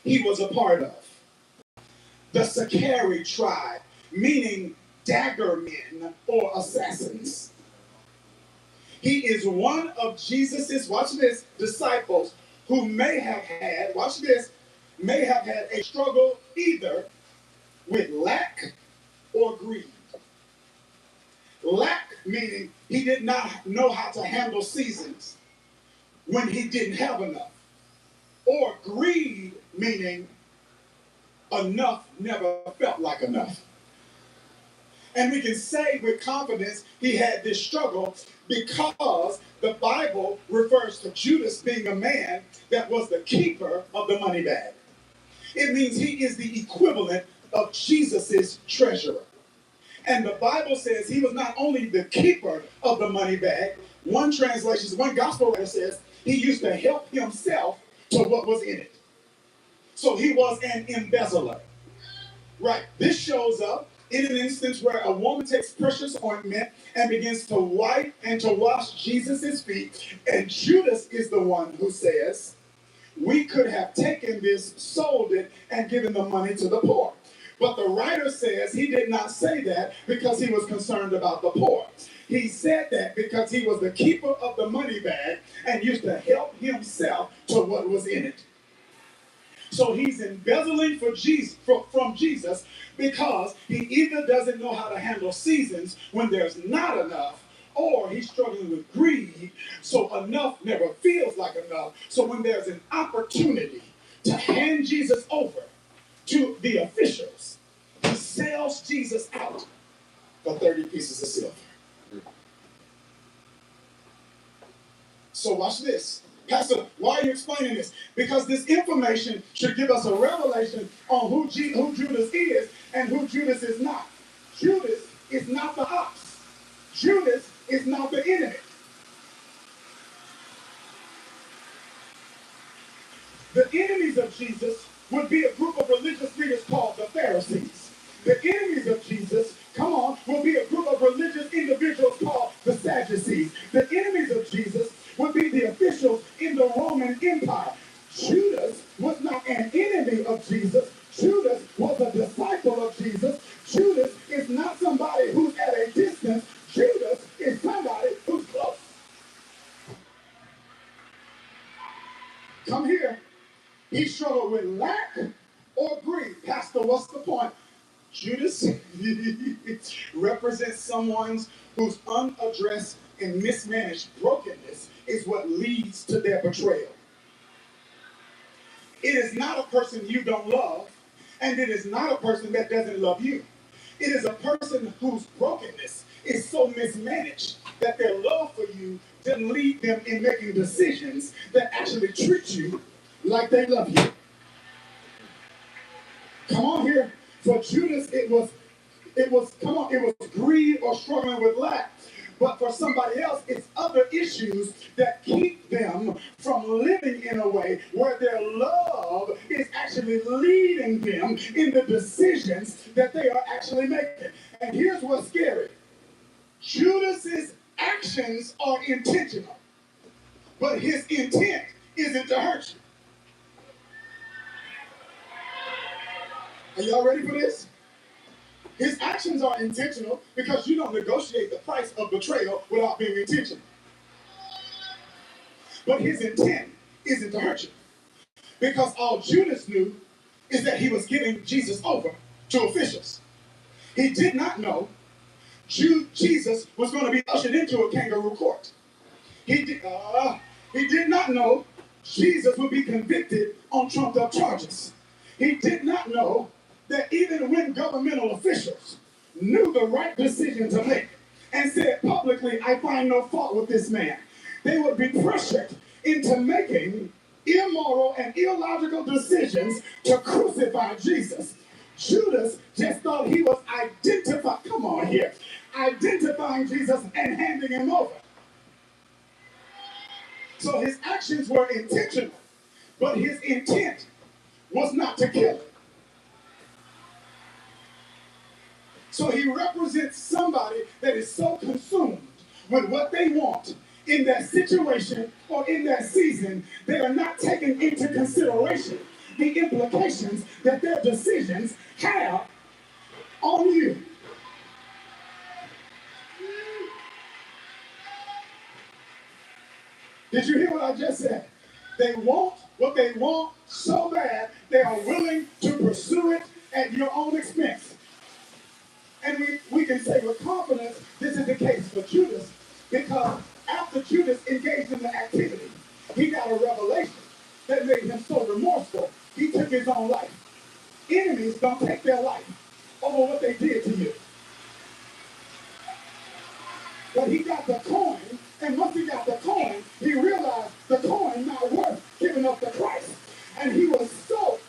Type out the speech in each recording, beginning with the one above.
he was a part of. The Sakari tribe, meaning dagger men or assassins. He is one of Jesus's, watch this, disciples who may have had, watch this, may have had a struggle either with lack or greed. Lack meaning he did not know how to handle seasons when he didn't have enough. Or greed meaning enough never felt like enough. And we can say with confidence he had this struggle because the Bible refers to Judas being a man that was the keeper of the money bag. It means he is the equivalent of Jesus's treasurer. And the Bible says he was not only the keeper of the money bag, one gospel writer says he used to help himself to what was in it. So he was an embezzler. Right. This shows up in an instance where a woman takes precious ointment and begins to wipe and to wash Jesus' feet. And Judas is the one who says, we could have taken this, sold it, and given the money to the poor. But the writer says he did not say that because he was concerned about the poor. He said that because he was the keeper of the money bag and used to help himself to what was in it. So he's embezzling from Jesus because he either doesn't know how to handle seasons when there's not enough, or he's struggling with greed, so enough never feels like enough. So when there's an opportunity to hand Jesus over to the officials, he sells Jesus out for 30 pieces of silver. So watch this. Pastor, why are you explaining this? Because this information should give us a revelation on who Judas is and who Judas is not. Judas is not the ox. Judas is not the enemy. The enemies of Jesus would be a group of religious leaders called the Pharisees. The enemies of Jesus, come on, will be a group of religious individuals called the Sadducees. The enemies of Jesus would be the officials in the Roman Empire. Judas was not an enemy of Jesus. Judas was a disciple of Jesus. Judas is not somebody who's at a distance. Judas is somebody who's close. Come here. He struggled with lack or greed. Pastor, what's the point? Judas represents someone whose unaddressed and mismanaged brokenness is what leads to their betrayal. It is not a person you don't love, and it is not a person that doesn't love you. It is a person whose brokenness is so mismanaged that their love for you didn't lead them in making decisions that actually treat you like they love you. Come on here. For Judas, it was greed or struggling with lack. But for somebody else, it's other issues that keep them from living in a way where their love is actually leading them in the decisions that they are actually making. And here's what's scary. Judas's actions are intentional, but his intent isn't to hurt you. Are y'all ready for this? His actions are intentional because you don't negotiate the price of betrayal without being intentional. But his intent isn't to hurt you. Because all Judas knew is that he was giving Jesus over to officials. He did not know Jesus was going to be ushered into a kangaroo court. He did not know Jesus would be convicted on trumped up charges. He did not know that even when governmental officials knew the right decision to make and said publicly, I find no fault with this man, they would be pressured into making immoral and illogical decisions to crucify Jesus. Judas just thought he was identifying Jesus and handing him over. So his actions were intentional, but his intent was not to kill him. So he represents somebody that is so consumed with what they want in that situation or in that season, they are not taking into consideration the implications that their decisions have on you. Did you hear what I just said? They want what they want so bad, they are willing to pursue it at your own expense. And we can say with confidence this is the case for Judas, because after Judas engaged in the activity, he got a revelation that made him so remorseful, he took his own life. Enemies don't take their life over what they did to you. But he got the coin, and once he got the coin, he realized the coin not worth giving up to Christ. And he was so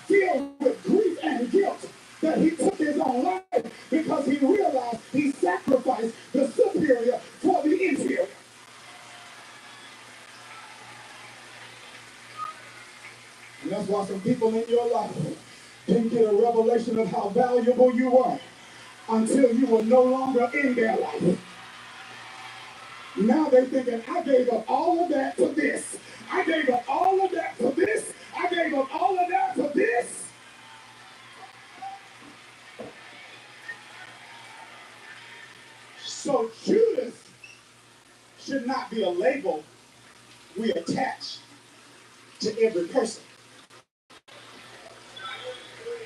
filled with grief and guilt that he took his own life because he realized he sacrificed the superior for the inferior. And that's why some people in your life didn't get a revelation of how valuable you were until you were no longer in their life. Now they're thinking, I gave up all of that for this. I gave up all of that for this. I gave up all of that for this. So Judas should not be a label we attach to every person.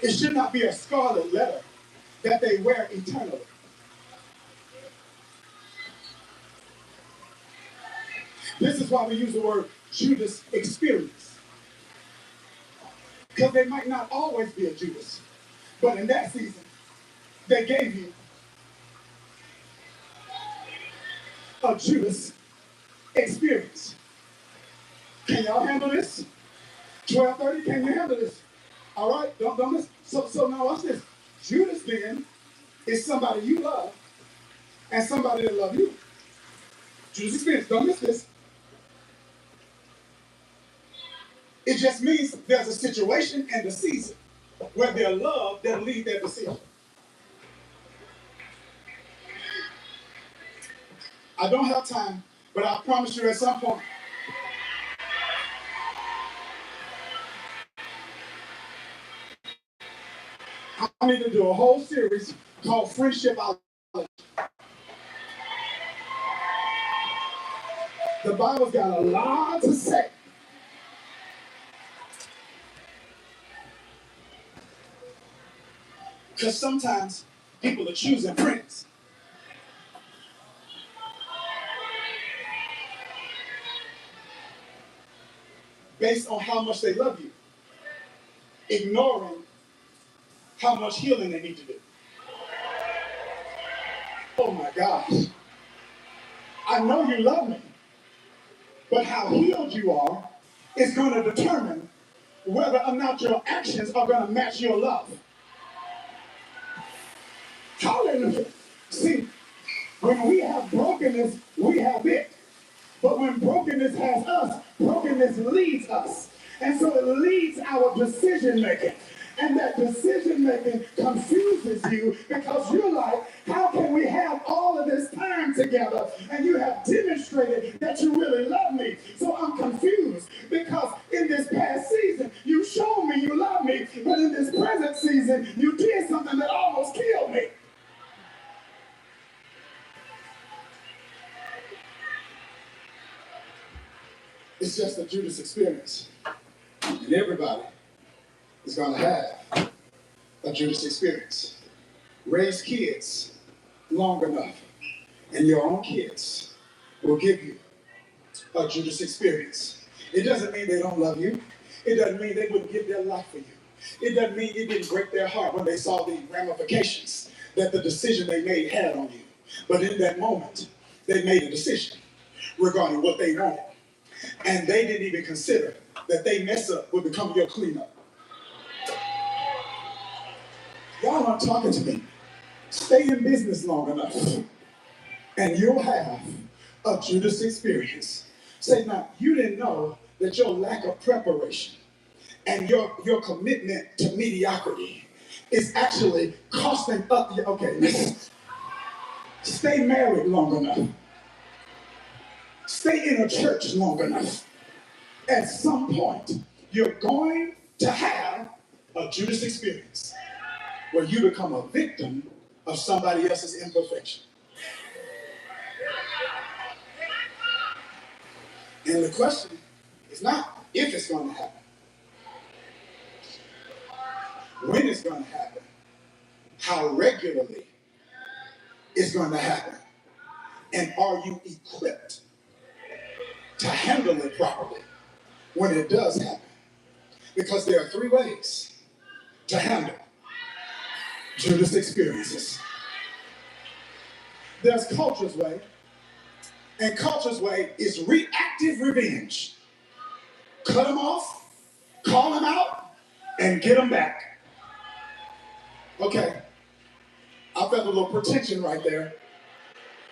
It should not be a scarlet letter that they wear eternally. This is why we use the word Judas experience. Because there might not always be a Judas. But in that season, they gave you a Judas experience. Can y'all handle this? 12:30, can you handle this? All right, don't miss. So now watch this. Judas then is somebody you love and somebody that love you. Judas experience, don't miss this. It just means there's a situation and a season where their love that lead their decision. I don't have time, but I promise you at some point, I need to do a whole series called Friendship Out. The Bible's got a lot to say. Because sometimes people are choosing friends based on how much they love you, ignoring how much healing they need to do. Oh my gosh. I know you love me, but how healed you are is going to determine whether or not your actions are going to match your love. Hallelujah. See, when we have brokenness, we have it. But when brokenness has us, brokenness leads us. And so it leads our decision making. And that decision making confuses you because you're like, how can we have all of this time together and you have demonstrated that you really love me? So I'm confused because in this past season, you showed me you love me, but in this present season, you did something that almost killed me. It's just a Judas experience. And everybody is going to have a Judas experience. Raise kids long enough, and your own kids will give you a Judas experience. It doesn't mean they don't love you. It doesn't mean they wouldn't give their life for you. It doesn't mean it didn't break their heart when they saw the ramifications that the decision they made had on you. But in that moment, they made a decision regarding what they wanted. And they didn't even consider that they mess up would become your cleanup. Y'all aren't talking to me. Stay in business long enough, and you'll have a Judas experience. Say, now, you didn't know that your lack of preparation and your commitment to mediocrity is actually costing up your, okay, listen. Stay married long enough. Stay in a church long enough. At some point, you're going to a Judas experience where you become a victim of somebody else's imperfection. And the question is not if it's going to happen, when it's going to happen, how regularly it's going to happen, and are you equipped to handle it properly when it does happen? Because there are three ways to handle Judas experiences. There's culture's way, and culture's way is reactive revenge. Cut them off, call them out, and get them back. Okay, I felt a little pretension right there.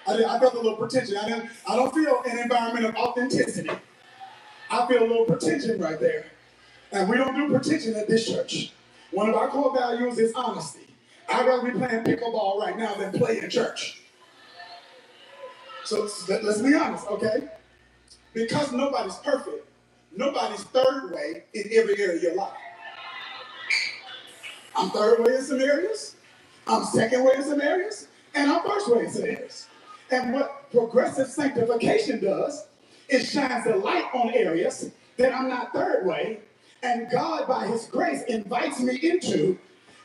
I felt a little pretension. I don't feel an environment of authenticity. I feel a little pretension right there. And we don't do pretension at this church. One of our core values is honesty. I'd rather be playing pickleball right now than play in church. So let's be honest, okay? Because nobody's perfect, nobody's third way in every area of your life. I'm third way in some areas, I'm second way in some areas, and I'm first way in some areas. And what progressive sanctification does, it shines a light on areas that I'm not third way, and God, by his grace, invites me into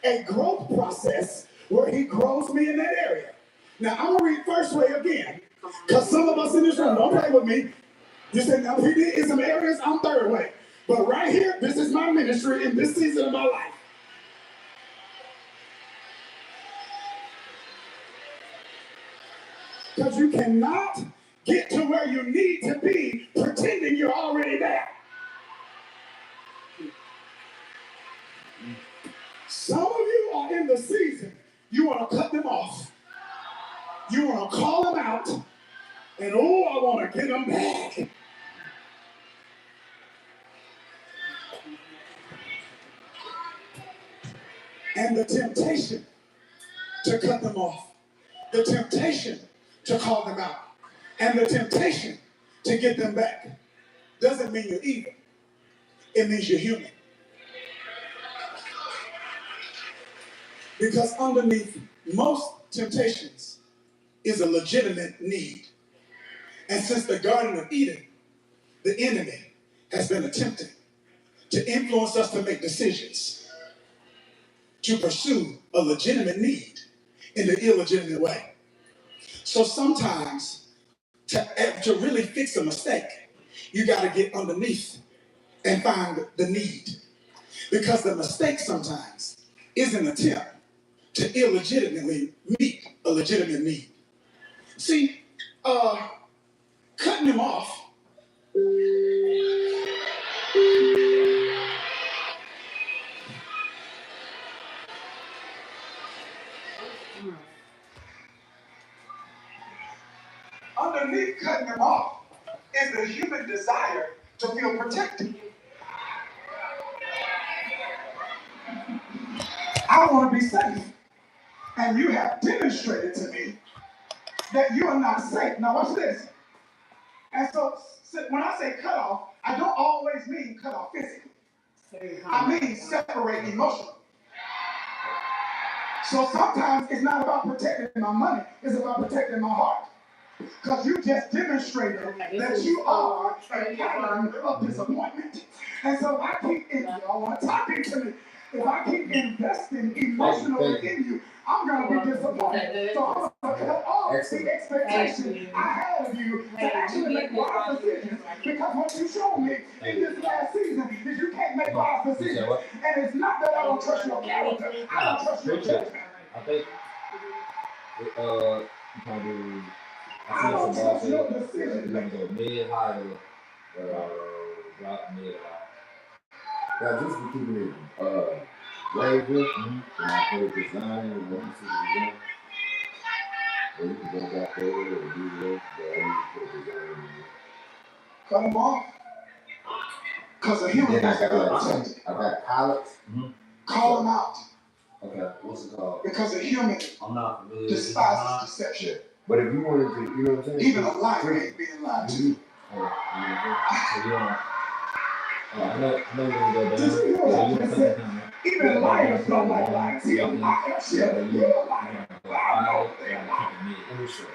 a growth process where he grows me in that area. Now, I'm going to read first way again, because some of us in this room, don't play with me. You say, now, PD, in some areas, I'm third way. But right here, this is my ministry in this season of my life. Because you cannot get to where you need to be pretending you're already there. Some of you are in the season, you want to cut them off. You want to call them out. And oh, I want to get them back. And the temptation to cut them off, the temptation to call them out, and the temptation to get them back doesn't mean you're evil. It means you're human. Because underneath most temptations is a legitimate need. And since the Garden of Eden, the enemy has been attempting to influence us to make decisions, to pursue a legitimate need in the illegitimate way. So sometimes, to really fix a mistake, you got to get underneath and find the need. Because the mistake sometimes is an attempt to illegitimately meet a legitimate need. See, cutting them off underneath cutting them off is the human desire to feel protected. I want to be safe. And you have demonstrated to me that you are not safe. Now watch this. And so when I say cut off, I don't always mean cut off physically. I mean separate emotionally. So sometimes it's not about protecting my money, it's about protecting my heart. Because you just demonstrated that you are a pattern of disappointment. And so if I keep, y'all want to talk into me, if I keep investing emotionally in you, I'm going to be disappointed. So I'm going to cut off the expectation I have of you to actually make wise decisions. Because what you showed me in this last season is you can't make wise decisions. And it's not that I don't trust your character, I don't trust your judgment. I think probably I don't trust your decision. Go mid high, drop mid high. Now just for keeping it flavor, and I put design and what you see design. Or you can go back there or do this, but I need to put design in there. Cut them off. Because a human I got pilots. Call them out. Okay, what's it called? Because a human I'm not familiar. despises deception. But if you wanted to, you know what I'm saying? Even a liar ain't being lied to. So you don't. I know you're gonna go down. Did you hear what I just said? Even liars don't like liars. He a liar. He a liar. But I know they're a liar. Let me show you.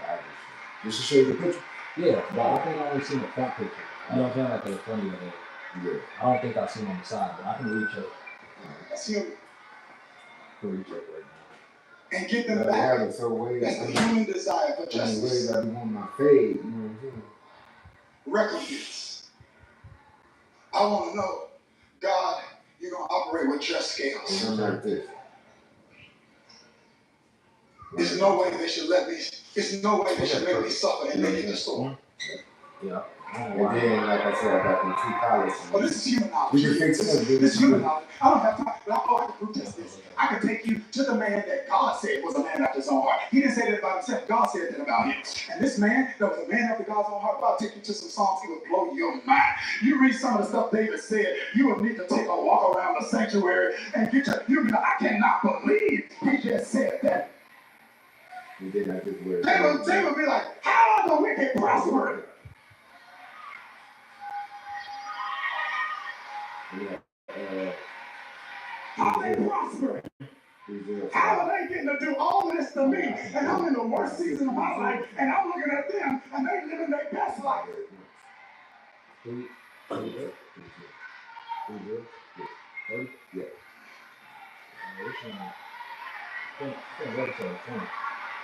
Just to show you the picture. Yeah, but I think I only seen the front picture. You know what I'm saying? Like the front of your head. Yeah. I don't think I've seen on the side, but I can recheck. That's him. I can recheck right now. And get them back. That's the human desire for justice. I want my fade. You know what I'm saying? Recompense. I want to know, God, you're going to operate with just scales. Something like this. There's no way they should let me. There's no way they should make me suffer and make it the store. Yeah. And then, like I said, I got them 2 pilots. Oh, this is human knowledge. We can fix it. This is human knowledge. I don't have time. I can protest this. I can take you to the man that God said was a man after his own heart. He didn't say that about himself. God said that about him. And this man that was a man after God's own heart, I'll take you to some songs. He would blow your mind. You read some of the stuff David said, you would need to take a walk around the sanctuary and get your, you know, I cannot believe he just said that. And then I just wear They would be like, how are the wicked prosper? How they prosper? How are they getting to do all this to me? And I'm in the worst season of my life, and I'm looking at them, and they're living their best life.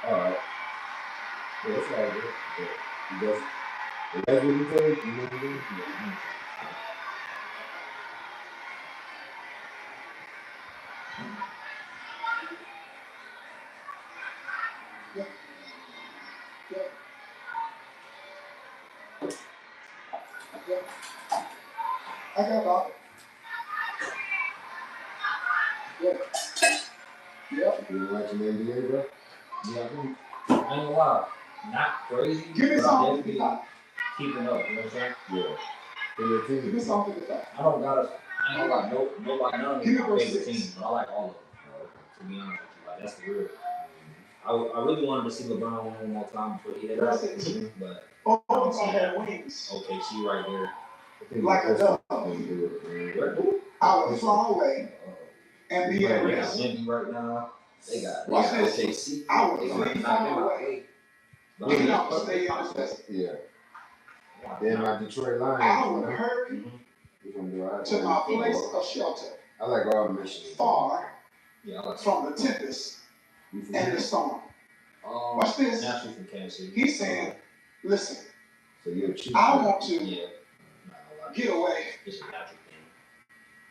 Alright. Yeah, that's all good. If that's what you think, you know what I mean? Yeah. Yeah. Yeah. I got about it. Yeah. Yep. You watching the NBA, bro? Yeah, I ain't gonna lie. Not crazy. Give me but something definitely 55. keeping up, you know what I'm saying? Yeah. Give me something 55. I don't gotta, I ain't gonna lie, nobody, none of Give me them verse favorite 6. teams, but I like all of them. To be honest with you, like that's the real. I really wanted to see LeBron one more time before he hit Verse us, 6. but Oh, if I had wings. OKC right there. Like a dove. I would fly away and be at They got rest. Wendy right now. They got Watch this. OKC. I would They flee got far away. But I mean, Not stay in this place. Yeah. Then my Detroit Lions. I would hurry to my place of shelter. I like all missions. Far Yeah, from the tempest and the storm. Watch this. Naturally from Kansas City. He's saying, listen, So you're cheap. I want to Yeah. get away. It's a natural thing.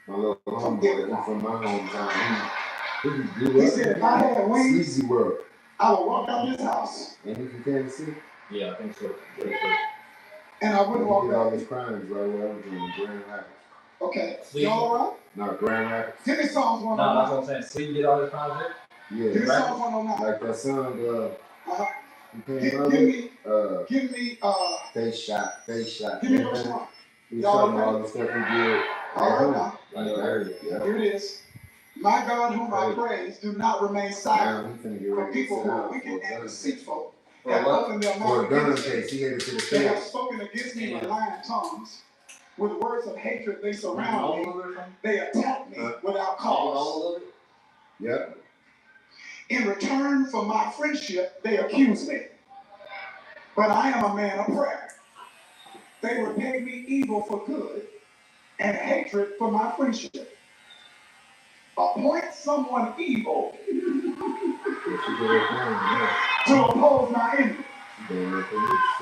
My little homeboy from my hometown. He said, if I had wings, Sleazy world. I would walk out this house And he from Kansas City? Yeah, I think so. and I wouldn't He walk did all back. his crimes right where I was in Grand Rapids. Okay. Y'all all right? No, Grand Rapids. Give me Psalms No, that's 109. what I'm saying. Sleep did all his crimes there? Yeah. Give me Psalms 109. Like that song, you came out with, Give me, face shot. give me verse 1. He was talking about all the stuff he did. All right now. I never heard it. Yeah. Here it is. My God, whom I praise, do not remain silent. Now he finna get For ready to people sit who are down wicked for and a gun. deceitful For have what? opened their For a mouth gun against me. case, he headed to the They have face. spoken against me with lying tongues. With words of hatred they surround All me. of it from? They attack me without cause. All of it? Yep. In return for my friendship, they accuse me. But I am a man of prayer. They repay me evil for good and hatred for my friendship. Appoint someone evil to oppose my enemy.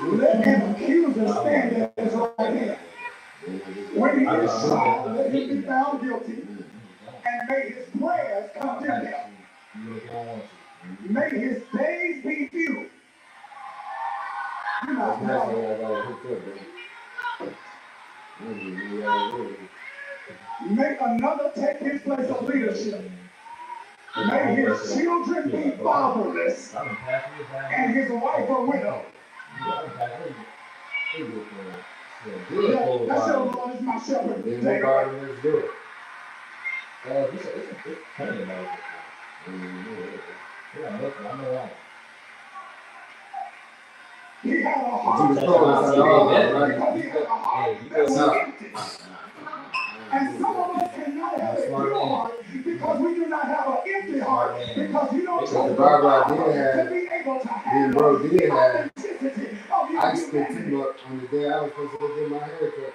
Let an accuser stand at his right hand. When he is tried, let him be found guilty, and may his prayers condemn him. May his days be few. You know, may another take his place of leadership. May his children be fatherless, and his wife a widow. That's your Lord is my shepherd. He had a heart that was empty. And some of us cannot have a pure heart because Because you don't the barber I did have, me and bro did have, I spent $2 on the day I was supposed to go get my hair cut.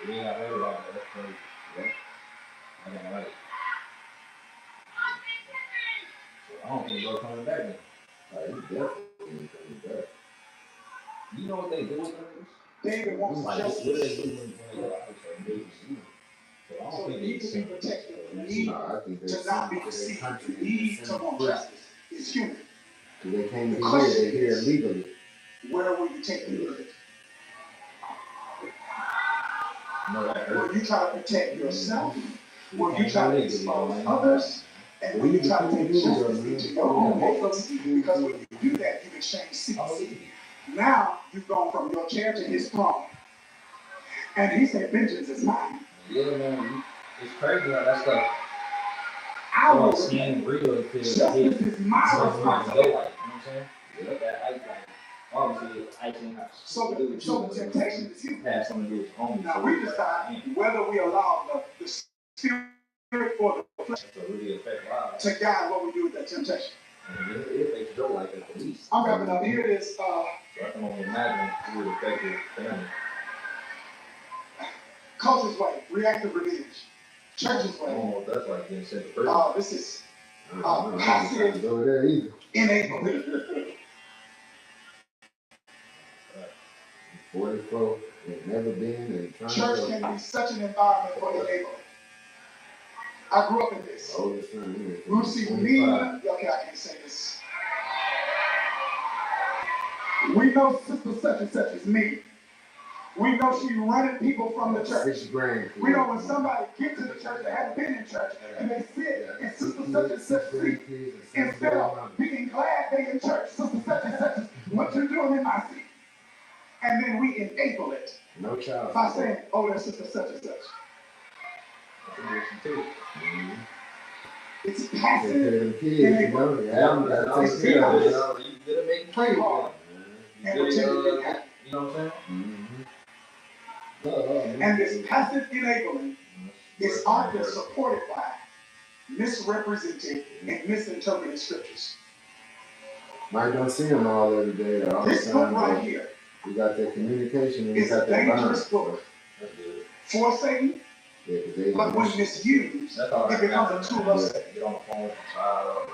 Yeah, I heard about that. That's crazy. Yeah. I didn't like it. So I don't think they're coming back then. He definitely ain't coming back. You know what they do with them? David wants Like, justice. what do they do when they go out? They just shoot them. So I don't So think they need to be protected. Need to not be deceived. Need to want justice. It's human. They can't be here. They're here illegally. Where will you take the verdict? Will you try to protect yourself? Will you try to expose others? And will you try to take justice into your own hands? Because when you do that, you exchange seats. Now you've gone from your chair to his throne. And he said, vengeance is mine. Yeah, man. It's crazy how that stuff. I will seem real until justice is my responsibility. You know what I'm saying? Yeah. That ice, like, obviously, icing has so the temptation is you. Has something to do with your own. Now we decide whether we allow the spirit or the flesh to guide what we do with that temptation. It makes you like that at least. I'm wrapping up. Here it is. So I can only imagine who would affect your family. Culture's way, reactive revenge. Church's way. Oh, that's like being sent to prison. This is passive enablement. 44, they've never been. Church can be such an environment for enablement. I grew up in this. You see me, okay, I can't say this. We know sister such and such is me. We know she running people from the church. We know when somebody gets to the church that hasn't been in church and they sit in sister such and such seat, instead of being glad they in church, sister such and such is what you're doing in my seat. And then we enable it. No child. By saying, oh, that's sister such and such. It's passive. You gotta make it clear. And pretend it didn't happen. You know what I'm saying? And this passive enabling is often supported by misrepresented and misinterpreted scriptures. Might don't see them all every day. All this book right here. We got that communication and it's a dangerous book for Satan. But when misused, it becomes a tool of Satan. Get on the phone with the child.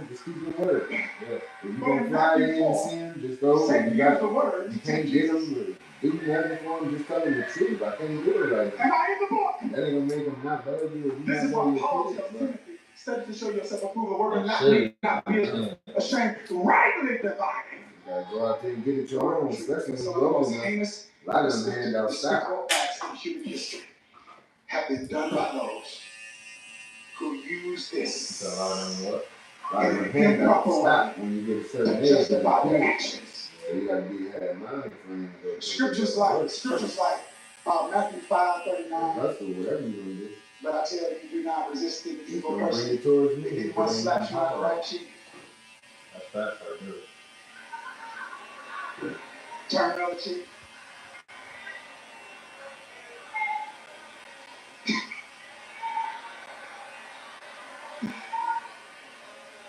Just keep your word. Yeah. If you don't fly in and see him, just go. You got the word. You can't get him. Do nothing for him. Just tell him the truth. I can't do it right now. Am I in the book? That ain't gonna make him not love you. This is what Paul tells Timothy. Study to show yourself approved. The word of not be ashamed. Rightly dividing. You gotta go out there and get it your own, especially when you're old enough. A lot of them hand out style. Acts in human history have been done by those who use this A lot of them hand out stop when you get a certain age. Justify their actions. So you gotta be had mind frame. Scriptures like Matthew 5:39. Hustle, whatever you gonna do. But I tell you, do not resist the evil Bring person. it towards me. If he once slaps you on the right cheek, That's fast right there. turn the other cheek.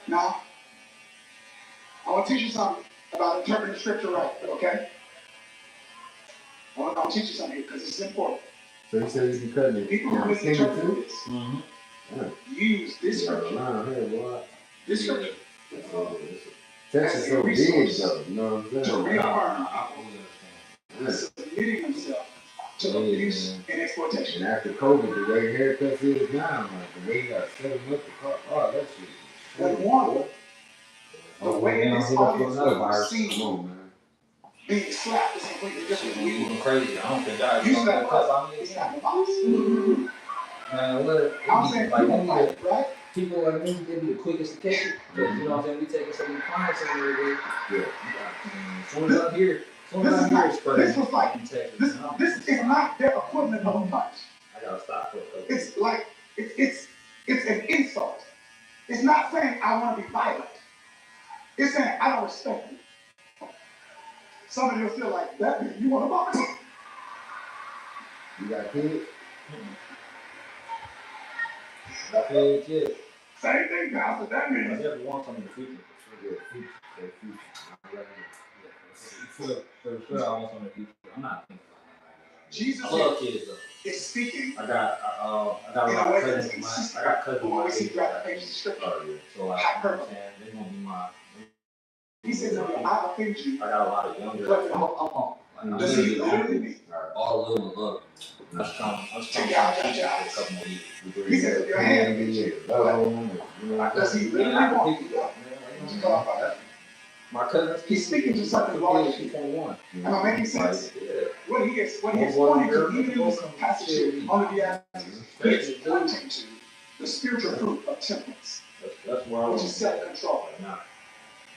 Now, I want to teach you something about interpreting scripture right, okay? I want to teach you something here because this is important. So you said you can cut it. People who misinterpret this use this scripture. This scripture. Texas is so big though, you know what I'm saying? To reaffirm submitting himself to abuse and exploitation. And after COVID, the way haircuts is now, like the way you gotta set them up to cut, oh, that shit. But one, the way this audience will see being slapped is completely different. Even crazy. I don't think that. You slap us, it's not the box. Man, what? I'm saying, right? People like me, they be the quickest to catch it. You know what I'm saying? We taking some of the clients in there today. Yeah. As soon as I'm here, this was like, this is not their equivalent of a punch. I gotta stop for a couple. It's like, it's an insult. It's not saying I want to be violent. It's saying I don't respect you. Some of you feel like that. You want to box? You got kids? I feel it, yeah. Same thing, Pastor. That I means never want something in the future. For sure, I want something in the future. I'm not thinking about that. Jesus I love kids though. is speaking. I got a lot of cousins in my. I got cousins in my age. So like, you know what I'm saying, they're gonna be my. He said, "No, I offend you." I got a lot of younger. I'm Does he literally mean? all little love. I'm just trying to teach you for a couple more years. He said, "If your hand against you, does he literally want you to come up?" My cousin, he's speaking to something larger. 21. Am I making sense? What he is pointing to, even in this passage here, on the Beatitudes, he is pointing to the spiritual fruit of temperance, which is self-control.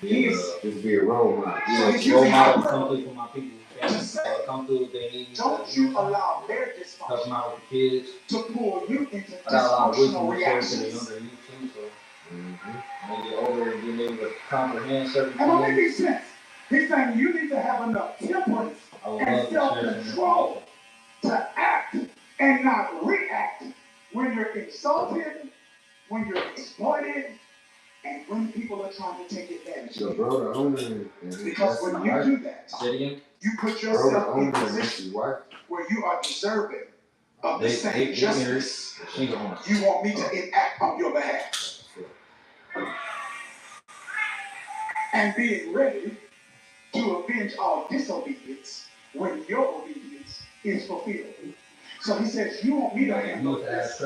He is just be a role model. So he's using come through for my people. to say, come through if they need. don't you allow their Help them dysfunction out with the kids. to pull you into I got a lot of wisdom dysfunctional to share to the reactions. younger youth too, so when they get older and being able to comprehend certain Am I things. making sense? He's saying you need to have enough temperance and self-control to act and not react when you're insulted, when you're exploited, and when people are trying to take advantage of you. Because when you do that, you put yourself in a position where you are deserving of the same justice you want me to enact on your behalf. And being ready to avenge all disobedience when your obedience is fulfilled. So he says, you want me to handle this.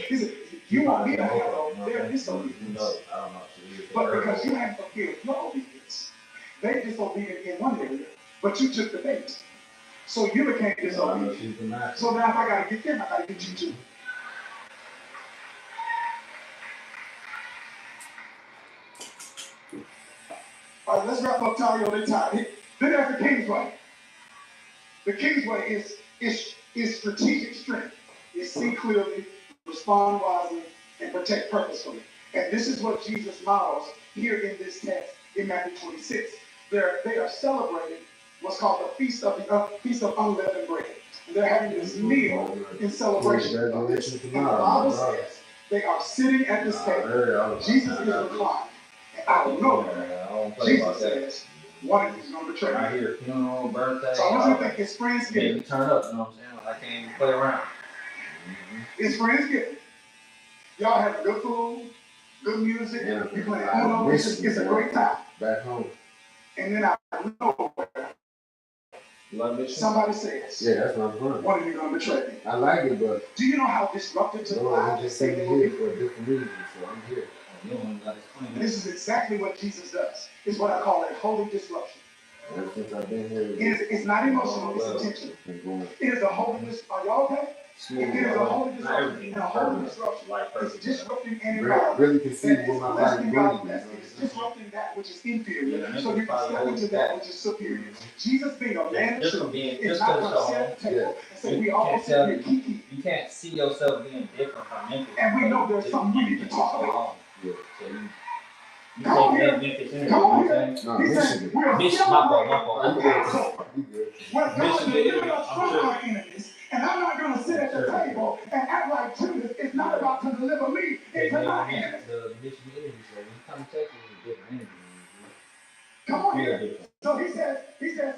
He said, you want me to handle their disobedience. But because you haven't fulfilled your obedience, they disobedient in one area, but you took the bait. So you became disobedient. So now if I got to get them, I got to get you too. All right, let's wrap up Tario and time. Then there's the King's Way. The King's Way is strategic strength. It's see clearly, respond wisely, and protect purposefully. And this is what Jesus models here in this text in Matthew 26. They are celebrating what's called the Feast of Unleavened Bread. And they're having this meal in celebration of this. And the Bible says they are sitting at this table. Jesus is reclining. And out of nowhere, Jesus says, one of you is going to betray me. I hear funeral, birthday. So I want you to think it's Friendsgiving. You turn up, you know what I'm saying? I can't even play around. It's Friendsgiving. Y'all have good food, good music, you play Uno, it's a great time. Back home. And then out of nowhere, somebody says, yeah, that's what I'm doing. One of you going to betray me. I like it, but do you know how disruptive to the lives just say here for a different reason, so I'm here. And this is exactly what Jesus does. It's what I call a holy disruption. Ever since I've been here, it's not emotional, it's intentional. It is a holy disruption. Are y'all okay? It is a holy disruption. And a holy disruption is disrupting an environment. Really can see what my life brings. It's disrupting that which is inferior, so you can step into that which is superior. Jesus being a man of truth is not going to sit at the table and say, we all sit here kiki. You can't see yourself being different from Memphis. And we know there's something we need to talk about. Yeah. So come on here. Come on here. He said, we're celebrating Passover. We're going to deliver us from our enemies. And I'm not going to sit at the table and act like Judas is not about to deliver me into my enemies. The Michigan energy, so when you come to Texas, it's a different energy. Come on here. So he says, listen.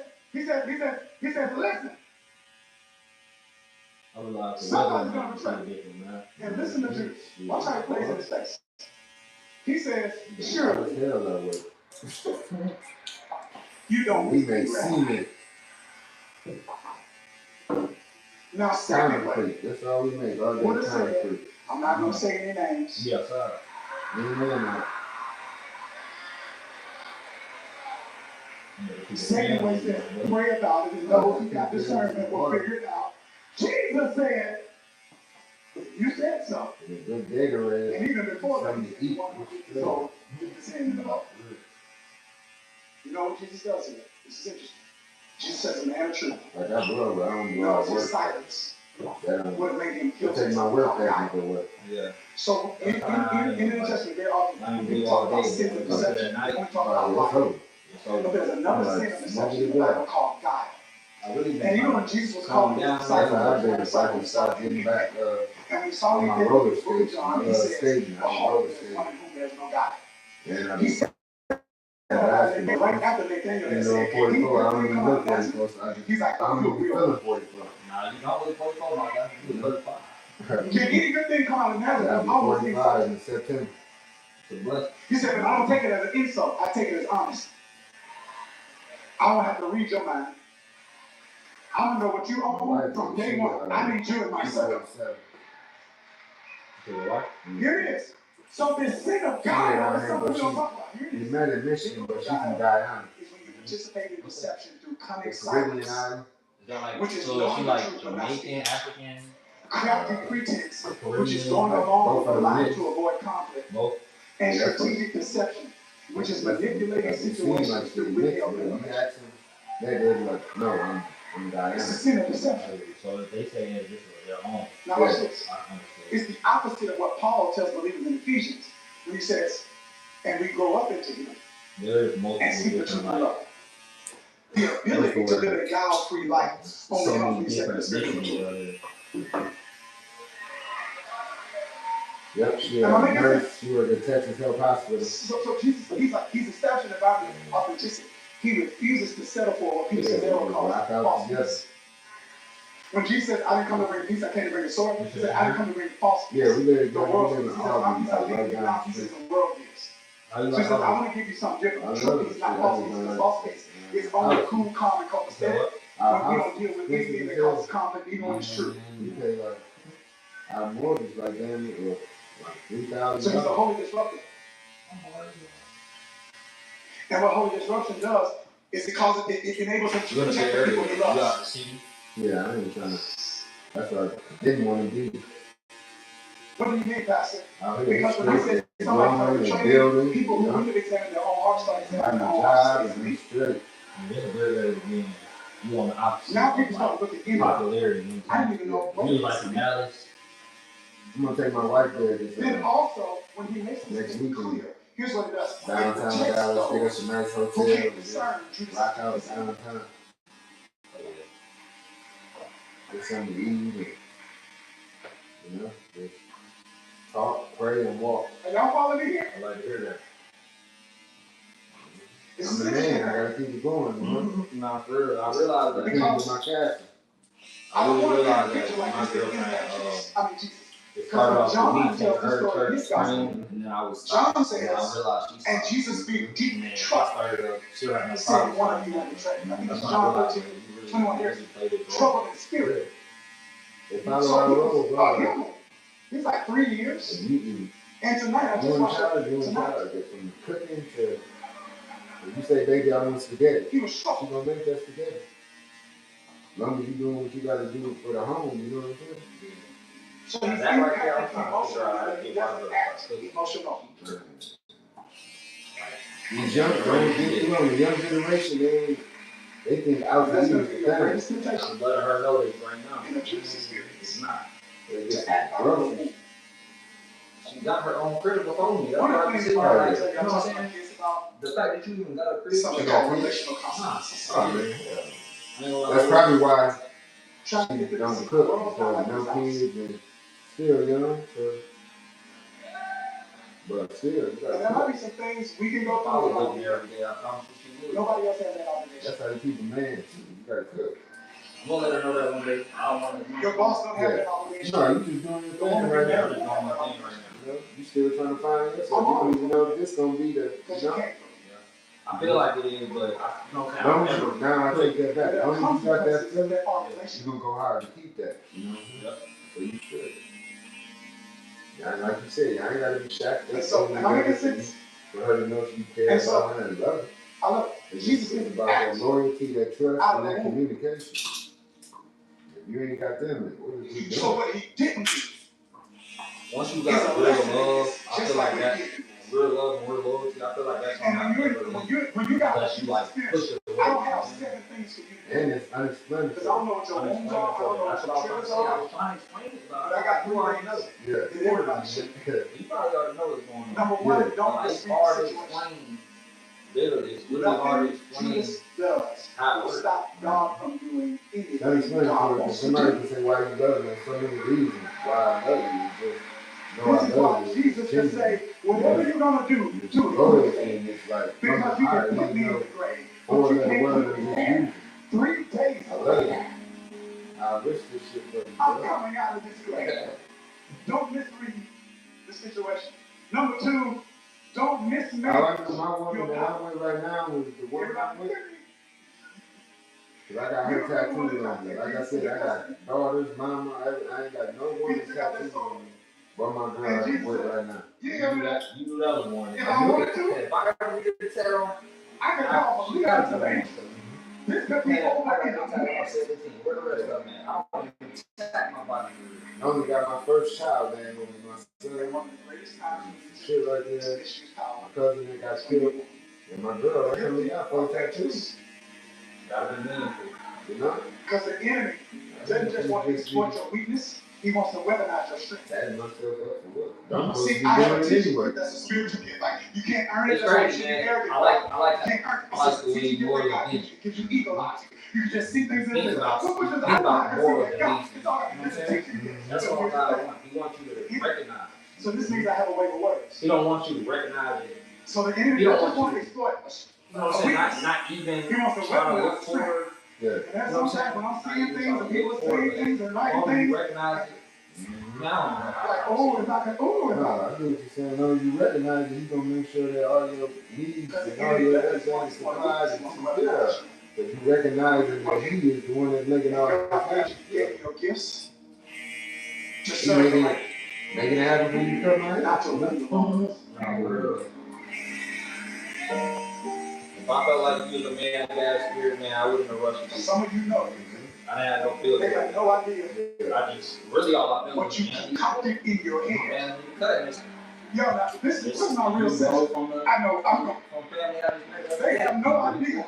Somebody's going to betray me. And listen to Judas. Watch how he plays in his face. He says, surely you don't we may see it. Now, secondly, that's all we make. All what is it? I'm not going to say any names. Yes, sir. Second way says, pray about it, and those who got discernment will figure it out. Jesus said, you said so. And even before that, he said, one who did his own, did the same in the law. You know what Jesus does here? This is interesting. Jesus says a man of truth. Like I brother, I don't know his silence would make him kill take my work back and what. Yeah. So in the New Testament, very often we talk about sin and deception. We talk about lying. But there's another sin of deception in the Bible called guile. And even when Jesus was calling his disciples, I start getting back. and when he saw on me my in roller the book of skates, John, he says, skating, I was behold, roller there's skating. one in whom there's no God. And I He was said, right after Nathaniel had said, 44, I don't even look 44, so he's like, I don't even be feeling 44. Nah, you don't look 44, my guy. You look 35. Can any good thing come out of Nazareth? I'll be Almost 45 insult. in September. It's a blessing. He said, but I don't take it as an insult. I take it as honest. I don't have to read your mind. I don't know what you own from day one. I need you in my circle. Here it is. So this sin of God is something we don't talk about. Here it is. He's met in Michigan, but she's in Guyana. Is when you participate in deception through cunning It's Caribbean silence, island. which is so knowing she the like truth but not Jamaican, speaking. African, Crafty pretense, which is going along with the lie to avoid conflict. both. And strategic deception, which is manipulating situations through withheld information. No, I'm Guyana. It's a sin of deception. So if they say it's just their own. Now watch this. It's the opposite of what Paul tells believers in Ephesians, when he says, and we grow up into him and see the truth of love. The ability to live a guile-free life only comes when you set the spiritual. Yep, she was a nurse. She was at Texas Health Hospital. So Jesus, he's established an environment of authenticity. He refuses to settle for what people say they will call false peace. When Jesus says, I didn't come to bring peace, I came to bring a sword, he said, I didn't come to bring false peace. Yeah, we live the world in peace. He says, my peace I leave you, not peace as the world gives. So he says, I want to give you something different. True peace, not false peace, because false peace is only cool, calm, and copacetic. When we don't deal with anything that causes conflict, even when it's true. We pay like our mortgage, like damn it, like $3,000. So he's a holy disruptor. And what holy disruption does is it enables him to protect the people he loves. Yeah, I ain't trying to. That's what I didn't want to do. What do you mean, Pastor? Because when he says somebody training, people who really examine their own hearts start examining their own hearts. You on the opposite. Now people start looking in popularity. I didn't even know. You like the Dallas. I'm gonna take my wife there. Then also, when he makes this clear, here's what it does. Downtown Dallas, get us a nice hotel. Rock out downtown. Get something to eat. You know, just talk, pray, and walk. Are y'all following me here? I like to hear that. I'm the man. I gotta keep it going. Nah, for real. I realize that. Because my casting. I really realized that my girlfriend, it started off with me taking her to church praying, and then I was stopped, and I realized she's and Jesus being deep and then trust. I started to see her in the Said one of you on the track. I think it's John 13, 21 years. Trouble in spirit. They follow our road, He's like 3 years. And tonight I just watched tonight. From cooking to, if you say, baby, I want spaghetti. He was shocked. She's gonna make that spaghetti. As long as you're doing what you gotta do for the home, you know what I'm saying? So he's emotional. He doesn't act emotional. These young, the young generation, they think out That's of going to be your greatest temptation. I'm letting her know this right now. In the Jesus experience. It's not. They just act grumpy. She got her own crib before me. One of the things You know what I'm saying? The fact that you even got a crib. Something called relational consequences. Oh, man. That's probably why she don't cook, because no kids and still young, so. But still, you gotta there might be some things we can go through. Nobody else has that obligation. That's how you keep a man. You gotta cook. I'm gonna let her know that one day. I don't want to. Your boss don't have that obligation. No, you just doing your thing right now. I'm just doing my thing right now. You know, you still trying to find yourself. You don't even know if this gonna be the. You know? I feel like it is, but now I take that back. Only if you got that feeling, you're gonna go hard to keep that. You know? Yep. So you should. Yeah, like you said, I ain't gotta be shacked up. So, am I making sense? For her to know she cares about her and love her. I love it. Jesus is about that loyalty, that trust, and that communication. If you ain't got them, what is he doing? So what he didn't do. Once you got real love, I feel like that. Real love and real loyalty, I feel like that's when you got that you like push it away. I don't have 7 things for you to do. And it's unexplainable. Because I don't know what your wounds are, I don't know what your triggers are. I was trying to explain it, but I got 3 already know. Yeah. And everybody should. You probably already know what's going on. Number 1, don't it's dispute hard the to situation. explain. Literally, it's really hard to explain. Jesus does How it stop God from doing anything. That explains it, because somebody can say why you love him for so many reasons. why I love you. Just this is why Jesus can say, whatever you're going to do, do it. And it's like, Because you can put me in the grave, but you can't put me in 3 days later. I wish this shit was I'm coming out of this grave. Don't misread the situation. Number 2, don't mismanage. I like my woman that I'm with right now was the woman I'm with. Cause I got her tattooed on me. Like I said, I got daughters, mama. I ain't got no woman tattooed on me. But my girl I'm with right now. You knew that was one. If I wanted to, If I got to get the tattoo on, I could call she police got to to the This could be over in a minute. 17. Where the rest of them at? I don't even attack my body. I only got my first child name on me. My son, shit right there. My cousin that got killed. And my girl, I really got 4 tattoos. Gotta be meaningful. You know? Because the enemy doesn't just want to exploit your weakness, he wants to weaponize your strength. That myself up for what? See, I have a teaching you that's a spiritual gift. Like, you can't earn it. It's crazy, man. I like You can't earn it. I like the way you more than it gives you ego logic. You can just see things in the think about more than That's all God wants. He wants you to recognize. So this means I have a way to work. He don't want you to recognize it. So the enemy doesn't want to exploit us. You know what I'm saying? Not even he wants to trying to look for it. Yeah. And that's sometimes when I'm seeing things and people saying things and writing things. Recognize it. Now, like, oh, if I can, oh, if I get what you're saying. No, you recognize it, he's gonna make sure that all your needs and all your everything is supplied and taken care of. But you recognize that he is the one that's making all the happen. Yeah, your gifts. Just making it happen when you come out. Not to let you If I felt like you was a man of that spirit, man, I wouldn't have rushed you. Some of you know. I had no feeling. They have no idea. I just really all I felt what you concocted in your head. Yo, now this is not real sense. I know. They have no idea.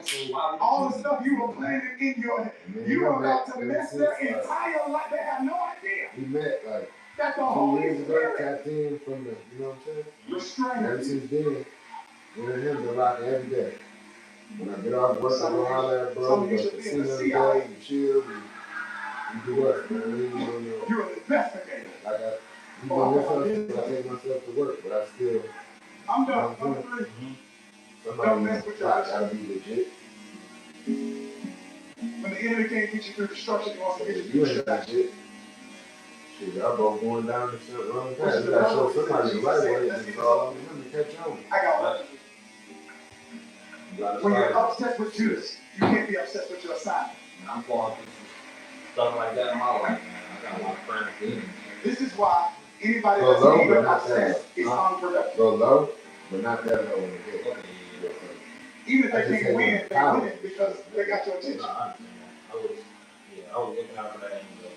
All the stuff you were planning in your head. You are about to mess their entire life. They have no idea. We met like that's the 2 years ago, tapped in from the, you know what I'm saying? Restraint. Ever since then, me and him been rocking every day. When I get off work, I go holler at bro, we go to see another day, we chill, we do what, man? We don't know. You're an investigator. Like you know, this I take myself to work, but I still. I'm done. Don't mess with your eyes. Gotta be legit. When the enemy can't get you through destruction, he wants to get you through destruction. Shit, y'all both going down the wrong path. You gotta show somebody the right way, and it's all on him to catch on. I got one. When you're obsessed with Judas, you can't be obsessed with your assignment. I'm going through stuff like that in my life, man. I got a lot of friends doing it. This is why anybody that's even obsessed is unproductive. Go low, but not that low in the head. Even if they can't win, they win it because they got your attention. I was looking out for that anyway.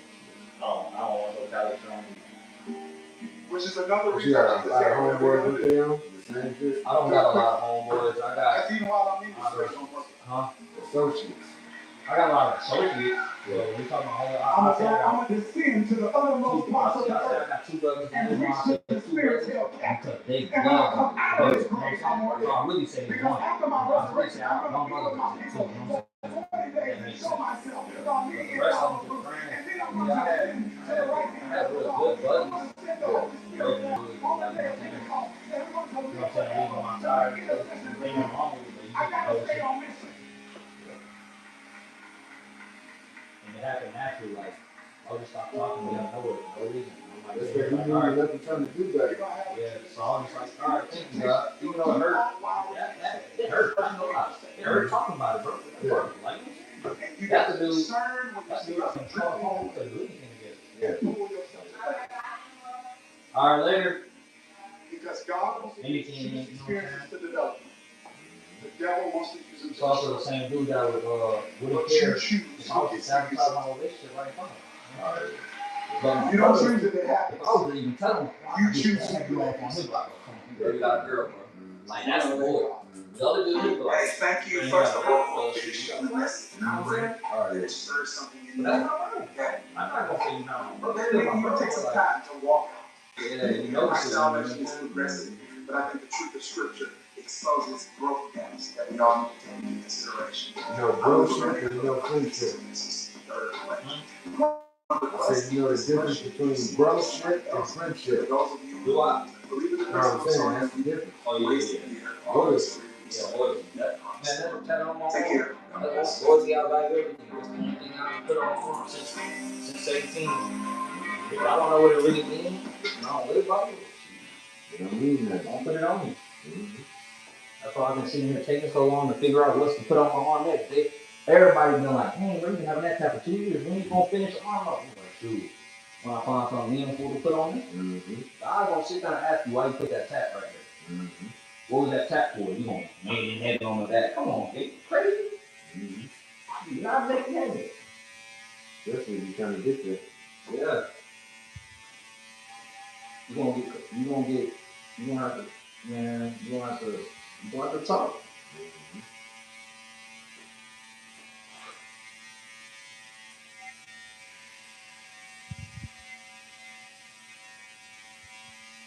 I don't want no college on me. Which is another reason. You got a lot of homeboys with them? The same shit? I don't got a lot of homeboys. I got. That's even while I'm in associates. I got a lot of associates. Well, we talking about I'm going to descend to the uttermost parts of the earth. I got 2 brothers and reach the spirit held captive. And when I come out of this grave, I'm working. Because after my resurrection, I'm going to be with my people for 40 days and show myself. God, me and all the fruit. And then I'm going to ascend to the right hand of the Lord. I'm going to send the Holy Spirit down on the day of Pentecost. And we're going to lift up the intercession. I got to stay on mission. And it happened naturally, like, I'll just stop talking to them, no reason. That's what you knew nothing trying to do that. Yeah, so I'm just like, all right, thank you, God. Even though it hurt, it hurt. I know it hurt talking about it, bro. Yeah. Like, you got to do, control home to do anything together. Yeah. All right, later. Because God wants to use experiences to develop. The devil wants to use himself. It's also the same dude that would care. If I was to sabotage my relationship right now. But you don't choose it to happen. I was even telling him. You choose to do it on his life. You got a girl, bro. Like, that's the boy. The other dude, like, hey, thank you, first of all, for showing us. You know what I'm saying? It stirs something in you. I'm not going to say no. But maybe you take some time to walk. Yeah, you know, my salvation is progressive, but I think the truth of Scripture exposes brokenness that we all need to take into consideration. No bullshit and no friendship. I said, you know the difference between broship and friendship. Do I? You know what I'm saying? That's the difference. Oh, yeah. Loyalty. Yeah, loyalty. That on my own. Loyalty out of everything. That's the only thing I've put on for since 17. If I don't know what it really means, I don't live by it. It don't mean that. Don't put it on me. That's why I've been sitting here taking so long to figure out what's to put on my arm next. Everybody's been like, hey, we've been having that type for 2 years. When you gonna finish the arm up? I'm like, shoot. When I find something meaningful to put on it, I'm gonna sit down and ask you why you put that tap right there. What was that tap for? You gonna make it heavy on the back? Come on, you crazy? You're not making heavy. Especially if you're trying to get there. Yeah. You're gonna have to, man, you're gonna have to talk.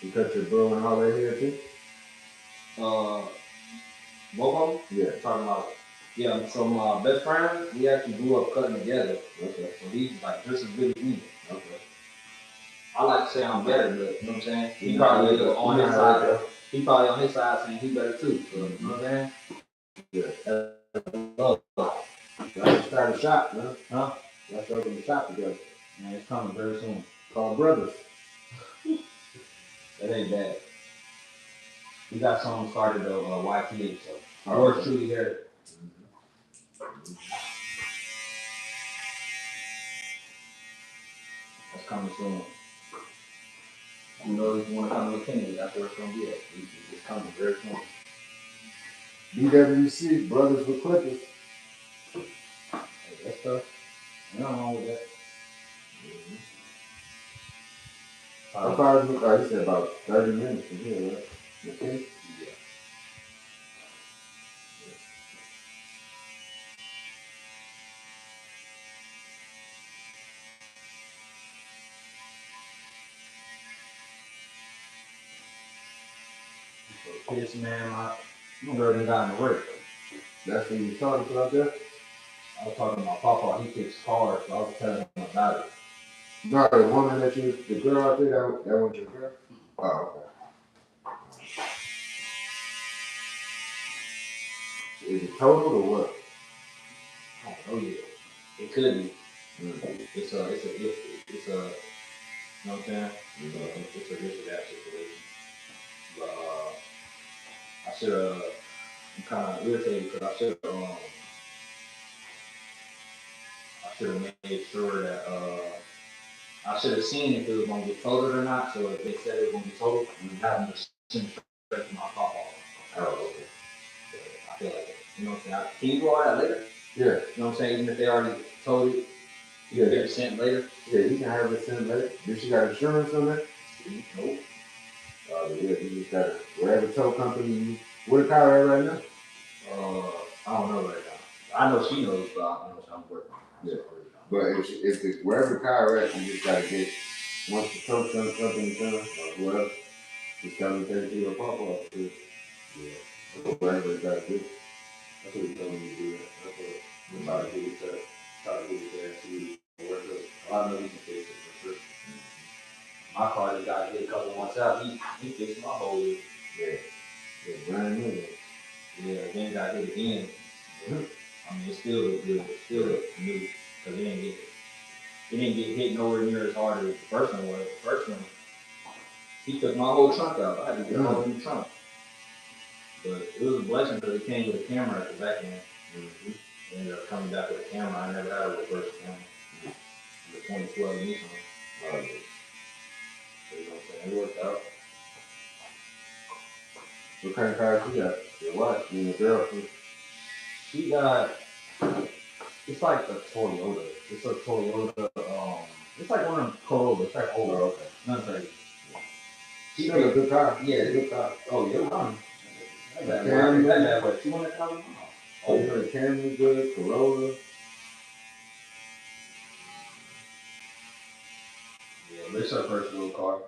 You cut your bro and all that hair too? Both of them? Yeah. Talking about, yeah, so my best friend, we actually grew up cutting together. Okay. So he's like just as good as me. Okay. I like to say I'm better, but you know what I'm saying? He probably on his side. He probably on his side saying he better too. So, you know what I'm saying? Yeah. Y'all start a shop, man. Huh? Y'all start a shop together. Man, it's coming very soon. Called Brothers. That ain't bad. We got something started though, YTA, so yours truly there. That's coming soon. You know if you want to come to McKinney, that's where it's gonna be at. It's coming very soon. BWC, Brothers with Clippers. Hey, that's tough. Nothing wrong with that. How far is it? You said about 30 minutes from here, right? Okay. Yeah. So kids, man, my girl done got in the work. That's when you talking about that? I was talking to my papa, he fixed cars, so I was telling him about it. No, the woman the girl out there, that was your girl? Oh, okay. Is it total or what? I don't know yet. It could be. Mm-hmm. It's a, you know what I'm saying? It's a this or that situation. But I should have, I'm kind of irritated because I should have made sure that, I should have seen if it was going to get totaled or not. So if they said it was going to be totaled, we have them to send straight to my papa. Oh, okay. I feel like, you know what I'm saying? Can you do all that later? Yeah. You know what I'm saying? Even if they already told it, you can get it sent later. Yeah, you can have it sent later. Did she got insurance on that? Nope. Yeah, you just gotta, whatever tow company, where the car at right now? I don't know right now. I know she knows, but I don't know if I'm working on it. Yeah. But if the, wherever the car at, you just gotta get, once the tow company comes, or whatever, just tell them to take it to your pop off. Yeah. Whatever they gotta do. That's what he told me to do. That's what I'm trying to get it to, try to get it there and see what it works out. I know he can fix it for sure. My car just got hit a couple months out. He fixed my whole year. Yeah. Yeah, brand new. Yeah, then got hit again. But, I mean, it's still good. It's still new because it didn't get hit nowhere near as hard as the first one was. The first one, he took my whole trunk out. I had to get a whole new trunk. But it was a blessing because it came with a camera at the back end. It ended up coming back with a camera. I never had a reverse camera. The 2012 Nissan. So, you know what I'm saying? It worked out. What kind of car you got? Your wife, your girlfriend? She got, it's like a Toyota. It's a Toyota, it's like one of them Corolla. It's like old. Oh, okay. Nothing crazy. She got a good car. Yeah, it's a good car. Oh, yeah, that bad, what, 200,000 miles? Oh, yeah, the Camry good, Corolla. Yeah, but it's her first little car.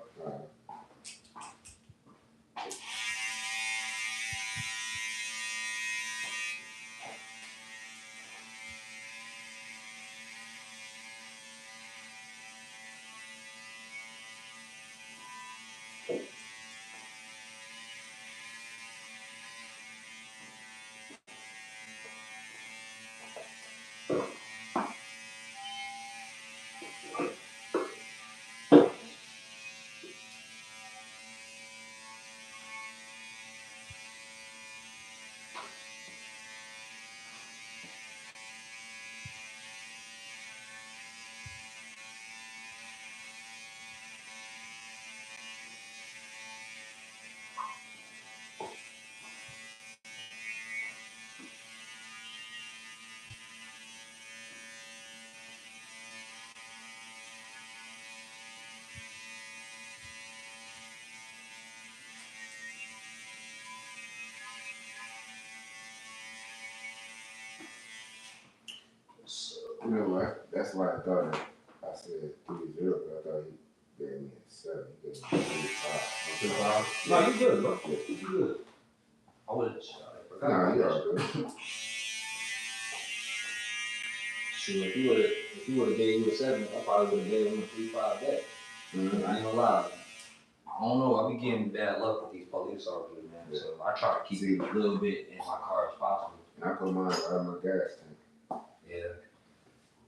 You know what? That's why I thought I said 3-0, but I thought he gave me a 7. He gave me a 3-5. No, you good, bro. You good. I would have. No, you are good. Sure, if you would have gave you a 7, I probably would have gave him a 3-5 back. Mm-hmm. I ain't gonna lie. I don't know. I be getting bad luck with these police officers, man. Yeah. So I try to keep it a little bit in my car as possible. And I put mine right in my gas tank. Yeah.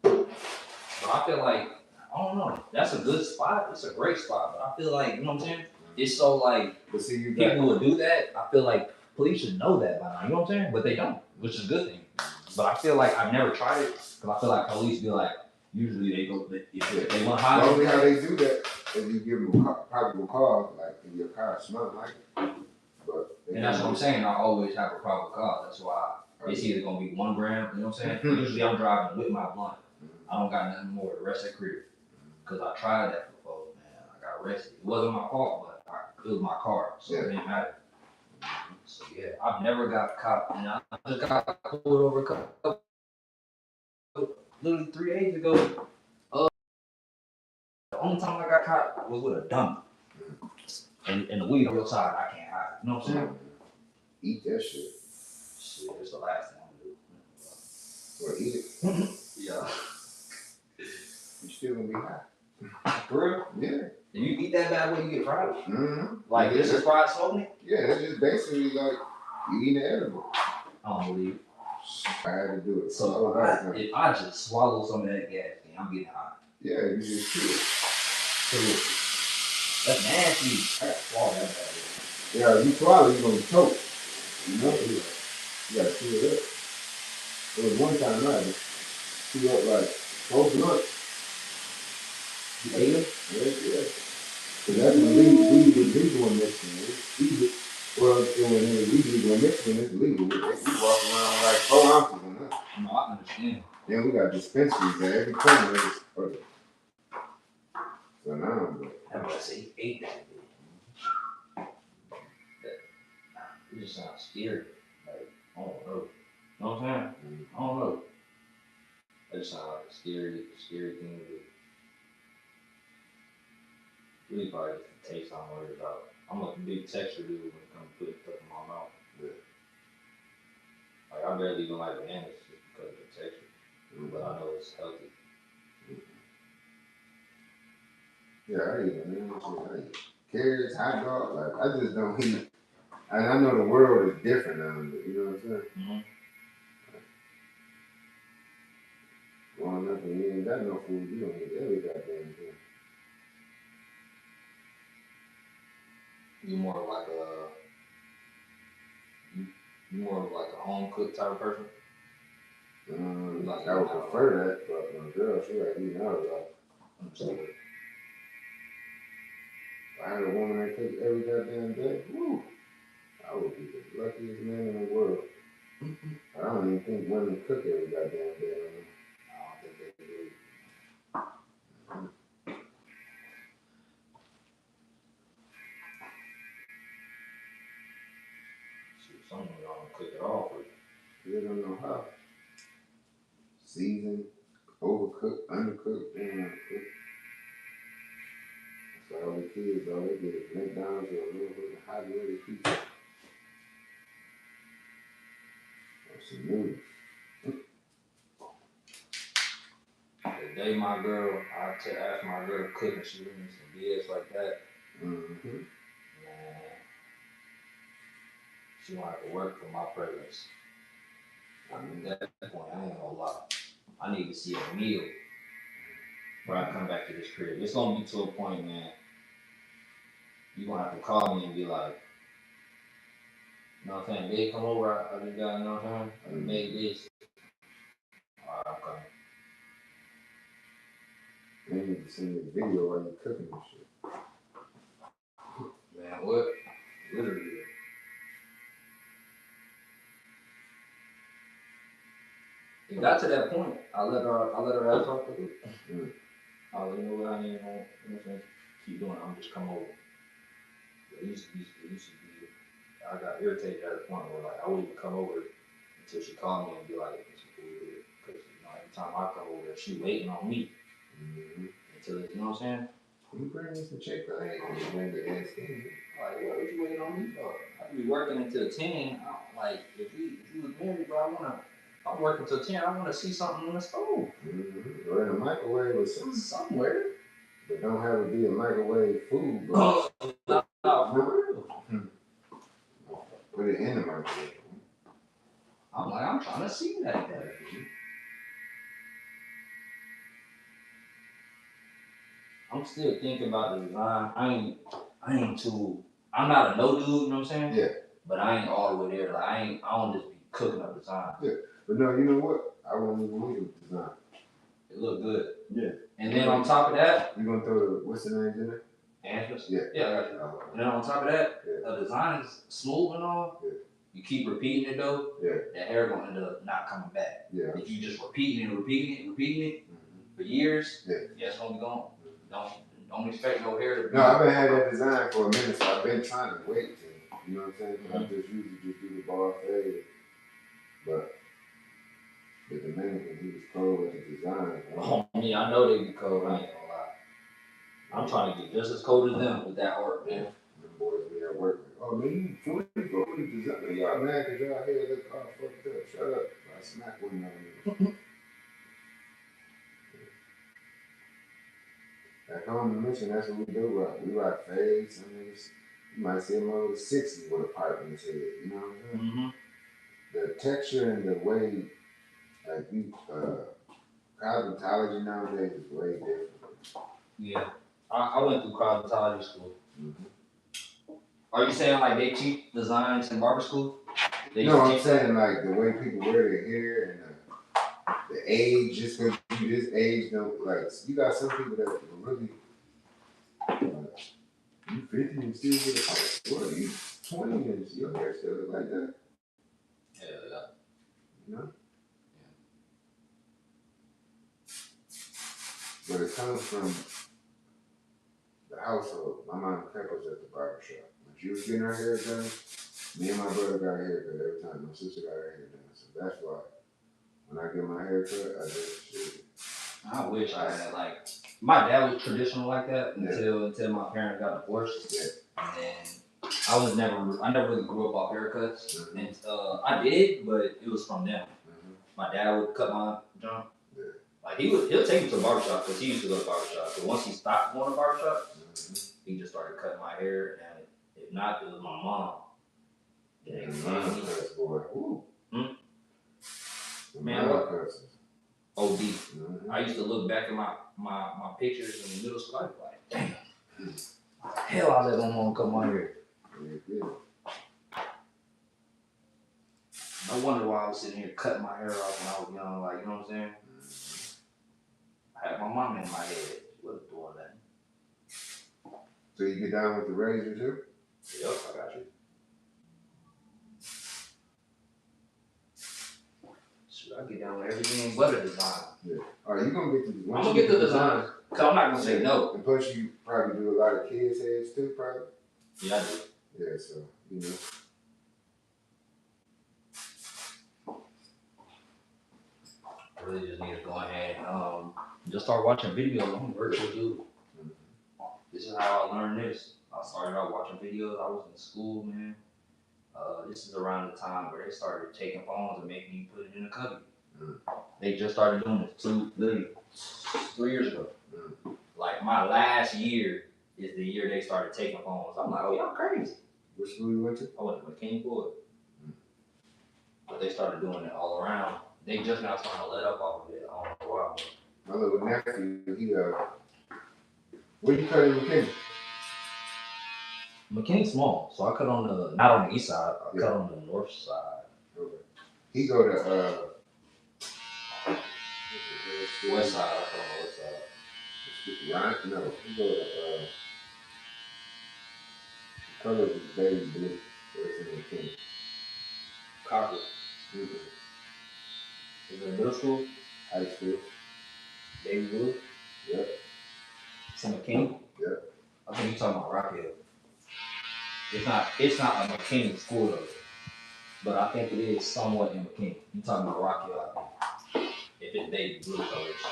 But I feel like, I don't know. That's a good spot. It's a great spot. But I feel like, you know what I'm saying? It's so like, but see, you people would do that. I feel like police should know that by now. You know what I'm saying? But they don't, which is a good thing. But I feel like I've never tried it because I feel like police be like, usually they go, if they want to hide. Only how they do that is you give them a probable cause, like if your car smells like it. But and that's what I'm saying. I always have a probable cause. That's why it's either gonna be 1 gram. You know what I'm saying? Usually I'm driving with my blunt. I don't got nothing more. The rest of the crib. Cause I tried that before, man. I got arrested. It wasn't my fault, but it was my car, so it didn't matter. So yeah, I've never got caught, and I just got pulled over a couple, literally 3 days ago. The only time I got caught was with a dummy. And the weed on your side, I can't hide. You know what I'm saying? Eat that shit. Shit, it's the last thing I'm gonna do. Or eat it. Yeah. You still gonna be high. For real? Yeah. And you eat that bad when you get fried? Mm-hmm. Like this is fried smoking it? Yeah, it's just basically like you eating an edible. I don't believe it. I had to do it. So if I just swallow some of that gas, then I'm getting high. Yeah, you just chew it. That's nasty. I gotta swallow that bad. Yeah, if you swallow, you're gonna choke. You know? You gotta chew it up. There was one time I had to chew up like 4 blunts. You ate it? Yeah. Because that's when weed was legal in Michigan. It's easy. Well, it was illegal in Michigan. It's legal. We walk around like 4 ounces in that. No, I understand. Then we got dispensaries at every corner. So now, I was gonna say you ate that. It just sounds scary. Like, I don't know. You know what I'm saying? I don't know. That just sounds like a scary thing to do. Really probably just the taste I'm worried about. I'm a big texture dude when it comes to putting stuff in my mouth. Yeah. Like, I barely even like bananas just because of the texture. But I know it's healthy. yeah, I eat it, man. I eat carrots, hot dog. Like, I just don't eat. And I know the world is different now, but you know what I'm saying? Mm-hmm. Growing up and you ain't got no food, you don't eat every goddamn thing. You more like a home cooked type of person? Like I would prefer that, but my girl, she like eating out a lot. Understood. If I had a woman that cooked every goddamn day, woo, I would be the luckiest man in the world. I don't even think women cook every goddamn day. I don't think they do. Shoot, someone don't cook it all for you. They don't know how. Seasoned, overcooked, undercooked, they don't know how to cook. That's all the kids, all they get is McDonald's or a little bit of hot ready pizza. Or some noodles. The day I asked my girl to cook and she was some BS like that. Mm-hmm. She gonna have to work for my presence. I mean, at that point, I ain't gonna lie. I need to see a meal before I come back to this crib. It's gonna be to a point, man. You gonna have to call me and be like, you know what I'm saying? Babe, come over. I just got, you know what I'm saying? I just made this. Alright, I'm coming. You need to send me a video while you're cooking and shit. Man, what? Literally. It got to that point. I let her ask off the hook. I let her know what I ain't gonna, you know what I'm saying? Keep doing it. I'm just come over. It used to be, I got irritated at the point where like I wouldn't even come over until she called me and be like, it's cool with it. Because, you know, every time I come over, she waiting on me. Until, you know what I'm saying? You bring me some Chick-fil-A and you bring the ass in. Like, what are you waiting on me for? I could be working until 10. Like, if we was married, bro, I'm working till 10. I want to see something in the stove. Or in a microwave or something. Somewhere. But don't have it be a microwave food, bro. For real. Put it in the microwave. I'm trying to see that. I'm still thinking about the design. I'm not a no dude, you know what I'm saying? Yeah. But I ain't all the way there. Like, I don't just be cooking up design. Yeah. But no, you know what? I won't even need a design. It look good. Yeah. And then on top of that, you gonna throw the, what's the name in there? Answers? Yeah. Yeah, I got you. And then on top of that, the design is smooth and all. Yeah. You keep repeating it though, that hair gonna end up not coming back. Yeah. If you just repeating it for years, it's gonna be gone. Don't expect no hair to be. No, I've been having that design for a minute, so I've been trying to wait to, you know what I'm saying? I just usually just do the bar fade. But the Dominican, he was cold with the design. Oh, me, I know they be cold, I ain't gonna lie. I'm trying to get just as cold as them with that art, man. Them boys be at work. Oh, man, you 20 go with the designer. Y'all mad because y'all here, that car fucked up. Shut up. I smack one on you. Back home in Mission, that's what we do, right? We rock fades. Some niggas, you might see him over 60 with a pipe in his head. You know what I'm saying? Mm-hmm. The texture and the way, like, cosmetology nowadays is way different. Yeah. I went through cosmetology school. Are you saying like they teach designs in barber school? No, I'm saying like the way people wear their hair and the age, just because you this age, don't like you got some people that really you 50 and still get a pipe. What are you 20 and your hair still look like that? Yeah. You know? But it comes from the household. My mom kept us at the barber shop. When she was getting her hair done, me and my brother got a haircut every time. My sister got her hair done. So that's why when I get my hair cut, I just shit. I wish I had like my dad was traditional like that until my parents got divorced. Yeah. And then I never really grew up off haircuts. Mm-hmm. And I did, but it was from them. Mm-hmm. My dad would cut my jump. Yeah. Like he'll take me to the barbershop because he used to go to the barbershop. But once he stopped going to the barbershop, he just started cutting my hair. And if not, it was my mom. Yeah, boy. Ooh. Man, what? OD. Mm-hmm. I used to look back at my pictures in the middle school. I was like, damn. Hell, I let my mom cut my hair. Yeah. I wonder why I was sitting here cutting my hair off when I was young. Like, you know what I'm saying? I had my mom in my head. She wasn't doing that. So you get down with the razor too? Yep, I got you. Should I get down with everything but a design? Yeah. All right, you gonna get the. I'm gonna get the design. Cause I'm not gonna say no. And plus, you probably do a lot of kids' heads too, probably. Yeah, I do. Yeah, so you know. I really just need to go ahead and just start watching videos on virtual YouTube. This is how I learned this. I started out watching videos. I was in school, man. This is around the time where they started taking phones and making you put it in a cubby. They just started doing this literally 3 years ago. Like my last year is the year they started taking phones. I'm like, oh, y'all crazy. What school you went to? I went to McKinney Boyd. but they started doing it all around. They just now starting to let up off of it. I don't know why. My little nephew, where you cutting McKinney? McKinney's small, so I cut on the not on the east side. I cut on the north side. Okay. He go to west side. I cut on the west side. Right? No, he go to the color is baby blue. Where's in McKinney? Copper. Mm-hmm. Is it middle school? High school. Baby blue. Yep. It's in McKinney. Yep. I think you're talking about Rockhill. It's not a McKinney school though, but I think it is somewhat in McKinney. You're talking about Rockhill, I think. If it's baby blue colors.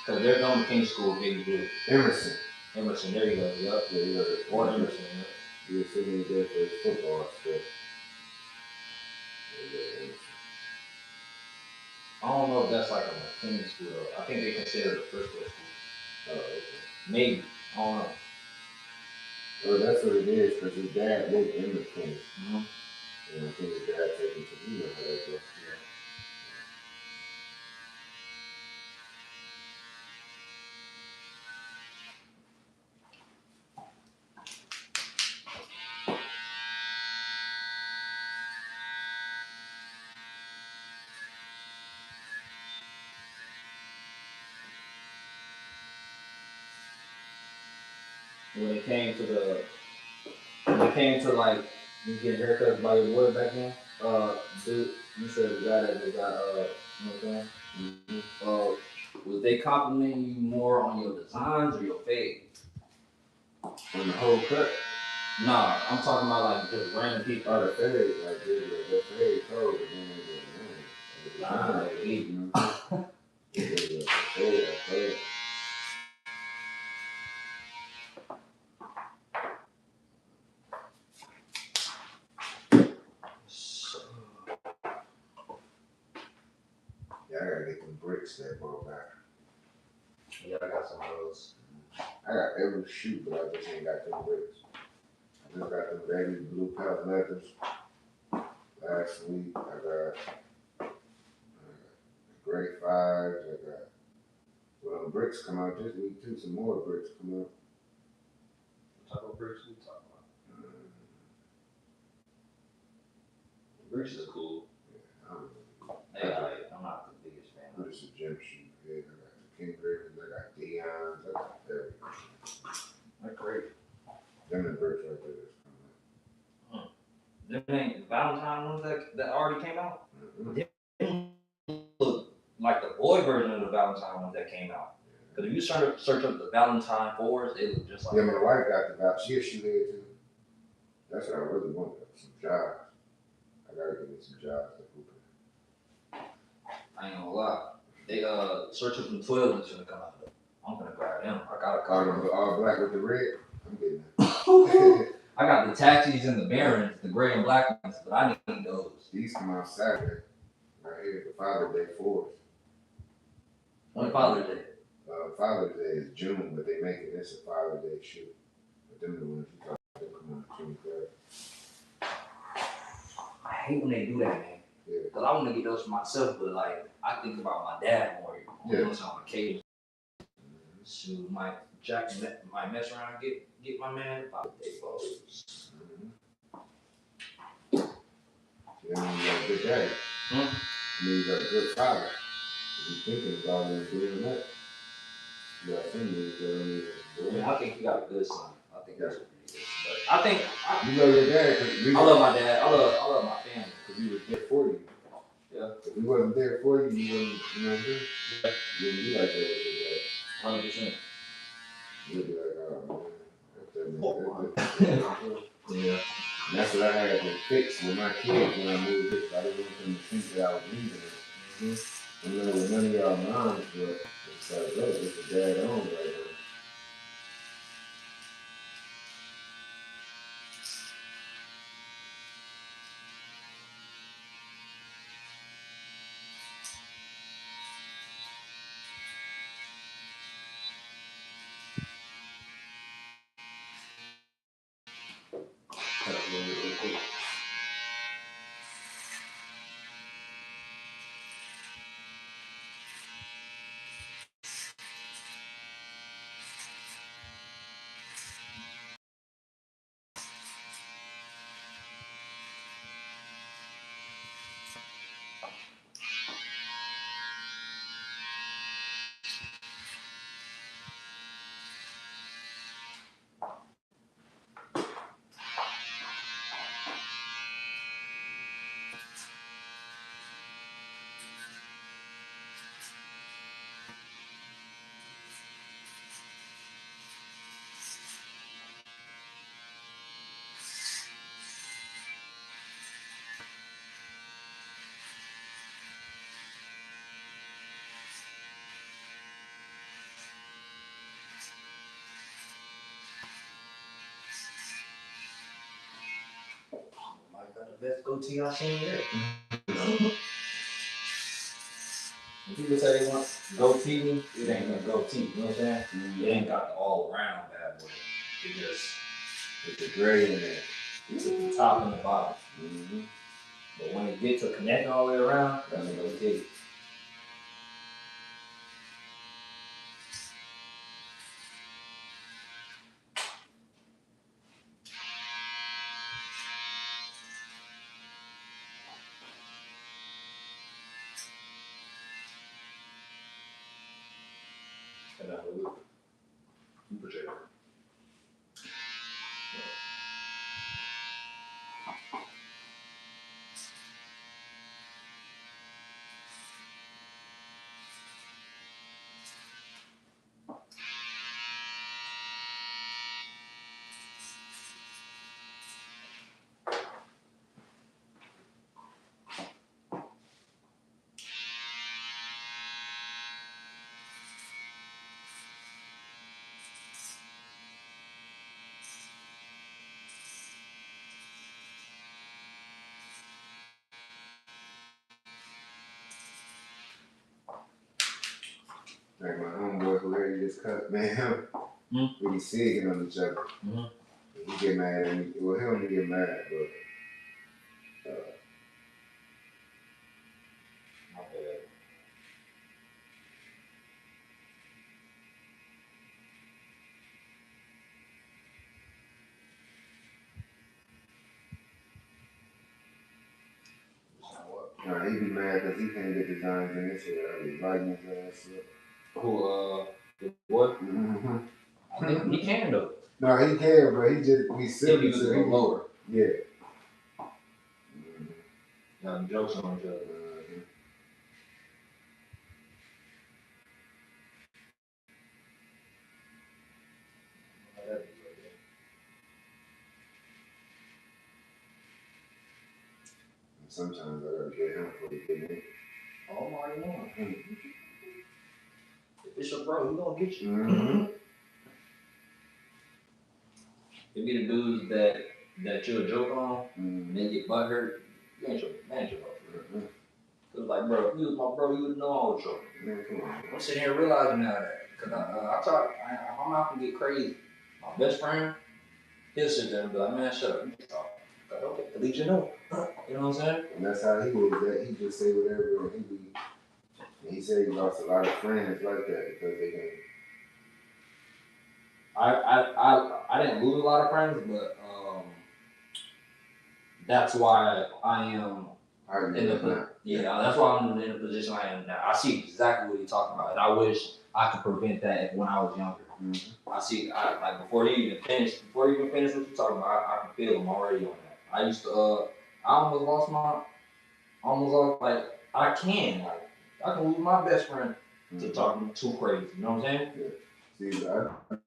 Because there's no McKinney school, baby blue. Emerson. Emerson, there you go. Yep. Yeah, you got it. Or Emerson, yep. He was sitting there for his football stuff. I don't know if that's like a McKinney school though. I think they consider it a first grade school. Oh, okay. Maybe. I don't know. Well, that's what it is, because his dad lived in McKinney. Mm-hmm. And I think his dad took him to, you know how that goes. When it came to like you getting haircuts by your boy back then, dude, you said the guy that just got you know what I'm saying? Mm-hmm. Was they complimenting you more on your designs or your fade? On the whole cut? Nah, I'm talking about like just random people. Oh, the fade, like the fade cold, but then they go, man. Nah, you know. The fade. Yeah, I gotta get them bricks that brought back. Yeah, I got some of those. I got every shoe, but I just ain't got them bricks. I just got them baby blue pelt leathers. Last week, I got gray fives. I got, well, the bricks come out this week too. Some more bricks come out. What type of bricks we talking about? Bricks is cool. Yeah, I'm not the biggest fan. I'm just a gym shoe. Yeah, I got the King Rivers, I got Dion's, I got everything. They're great. Them the bricks right there that's coming out. Them ain't Valentine ones that already came out? Mm-hmm. They look like the boy version of the Valentine ones that came out. Because if you search up the Valentine 4s, they look just like yeah, my wife got the Valentine. She a shoehead too. That's what I really want, some jobs. I gotta get me some jobs to hoop in. I ain't gonna lie. They search up some 12s that's gonna come out. I'm gonna grab them. I got a couple. All black with the red? I'm getting that. I got the Taxis and the Barons, the gray and black ones, but I need those. These come out Saturday. Right here, the Father's Day 4s. When Father's Day? Father's Day is June, but they make it, it's a Father's Day shoe. But them the ones you talk about, they come out 23rd. I hate when they do that, man. Yeah. Because I want to get those for myself, but like, I think about my dad more. Yeah. On occasion. Shoot, Jack might mess around and get my man Father's Day clothes. Yeah, you got a good daddy. You got a good father. If you're thinking about it and doing that, you got something that I think you got a good son. I think that's pretty good. But I think you know your dad. I love my dad. I love my family because we were there for you. Yeah. If he wasn't there for you, you wouldn't, you know what I'm saying? Yeah. You wouldn't be like that with your dad. 100%. You'd be like, oh man, Yeah. And that's what I had to fix with my kids when I moved here. I didn't want them to think that I was leaving them. And you know, with none of y'all moms, but it's like, look, it's a dad on right now. Really quick. the best goatee I've seen there. When people say they want goatee, it ain't a goatee. You know what I'm saying? Mm-hmm. It ain't got the all around bad boy. It just with the gray in there. It's at the top and the bottom. Mm-hmm. But when it gets to connecting all the way around, that's a goatee. And I would appreciate it. Like my homeboy who had this cut, man, we be singing on each other. Mm-hmm. He get mad at me. Well, he don't get mad, but My bad. he be mad because he can't get designs in this shit. I be liking his ass shit. Who, the boy? Mm-hmm. I think he can though. No, he can, but he just be silly. If he was a little lower. Yeah. Now jokes on each other. Sometimes I gotta get him before he get me. Oh my God. If it's your bro, he gonna get you. Mm-hmm. It be the dudes that you'll joke on, and they get butthurt. You ain't your manager, bro. Mm-hmm. Cause like, bro, if you was my bro, you would know I was joking. Mm-hmm. I'm sitting here realizing now that, cause I'm out to get crazy. My best friend, he'll sit there and be like, man, shut up. Like, okay, at least you know. You know what I'm saying? And that's how he is. That he just say whatever, and he said he lost a lot of friends like that because they didn't. I didn't lose a lot of friends, but that's why I am that's why I'm in the position I am now. I see exactly what he's talking about, and I wish I could prevent that when I was younger. Mm-hmm. Like before you even finish what you're talking about, I can feel him already on that. I used to I almost lost I can lose my best friend to talking too crazy. You know what I'm saying? Yeah. See, I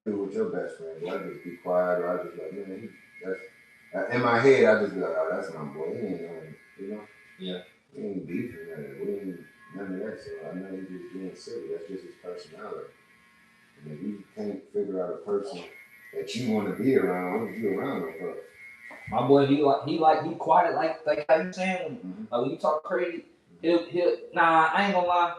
do with your best friend. I just be quiet, or I just like, man, that's in my head. I just be like, oh, that's my boy. He ain't nothing, you know. Yeah. He ain't beefing nothing. We ain't none of that. So I know he's just being silly. That's just his personality. And if you can't figure out a person that you want to be around, what are you around him for? My boy, he quiet like how you saying. Mm-hmm. Like when you talk crazy, he'll I ain't gonna lie.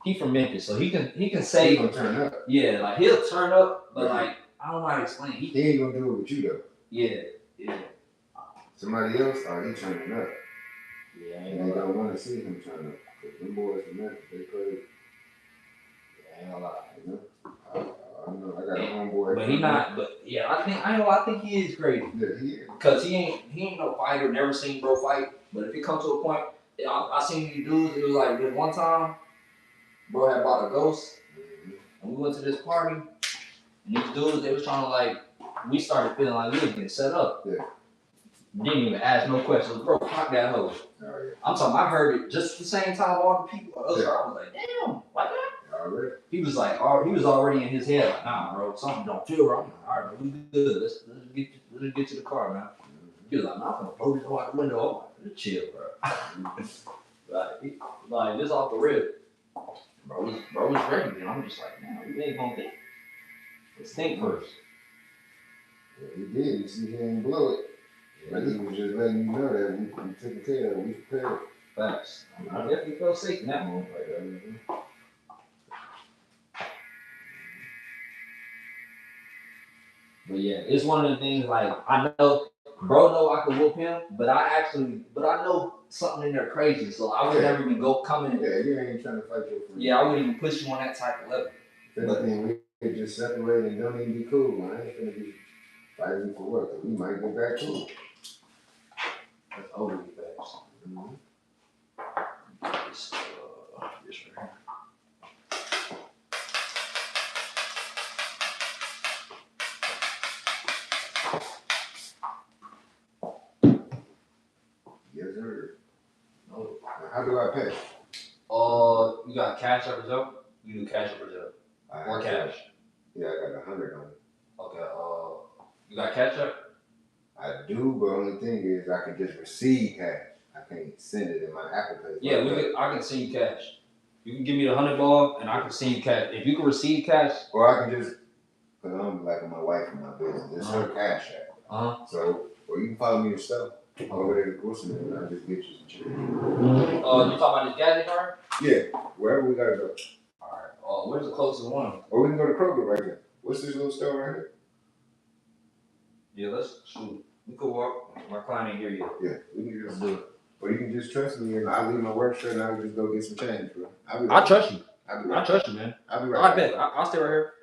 He from Memphis, so he can say he gonna turn up. Yeah, like he'll turn up, but like I don't know how to explain. He ain't gonna do it with you though. Yeah. Somebody else, he turning up. Yeah, and they don't want to see him turn up. Cause them boys from Memphis, they crazy. Yeah, I ain't gonna lie. You know? I know. I got a homeboy. But he not. But yeah, I think he is crazy. Yeah, he is. Cause he ain't no fighter. Never seen bro fight. But if it comes to a point, I seen these dudes. It was like this one time, bro had bought a ghost, and we went to this party. And these dudes, they was trying to we started feeling like we was getting set up. Yeah. Didn't even ask no questions. Bro, cock that hoe. Oh, yeah. I'm talking, I heard it just the same time all the people. I was like, damn, like that? Already. He was already in his head, like, nah, bro, something don't feel right. I'm like, all right, we good. Let's get to the car, man. He was like, nah, I'm gonna blow this out the window. I'm like, chill, bro. like, this off the rip. Bro was ready, and I'm just like, man, we ain't gonna think. Let's think first. Yeah, he did. You see, he didn't blow it. But he was just letting you know that we took care of it, we prepared. Facts. I definitely felt safe in that moment right there. But yeah, it's one of the things like I know bro know I could whoop him, but I know something in there crazy, so I would never even go coming. Yeah, you ain't trying to fight your friend. Yeah, I wouldn't even push you on that type of level. If anything, we just separate and don't even be cool. I ain't gonna be fighting you for what? Cause we might get back cool. That's overly fast. Mm-hmm. This right here. Yes, sir. No. How do I pay? You got cash up Brazil? You do cash up Brazil. Or cash? Yeah, I got 100 on it. Okay, you got cash up? I do, but only thing is I can just receive cash. I can't send it in my Apple Pay. Yeah, I can send you cash. You can give me the 100 ball and I can send you cash. If you can receive cash. Or I can just, cause I'm like my wife and my business. It's her cash app. So, or you can follow me yourself. Over there to the grocery store and I'll just get you some chicken. You talking about this gadget card? Yeah, wherever we gotta go. Alright, where's the closest one? Or we can go to Kroger right here. What's this little store right here? Yeah, let's shoot. We could walk. My client ain't here yet. Yeah, we can just do it. Or you can just trust me and I'll leave my work shirt and I'll just go get some change, bro. I trust you. I'll be right I trust you, man. I'll be right back. I'll stay right here.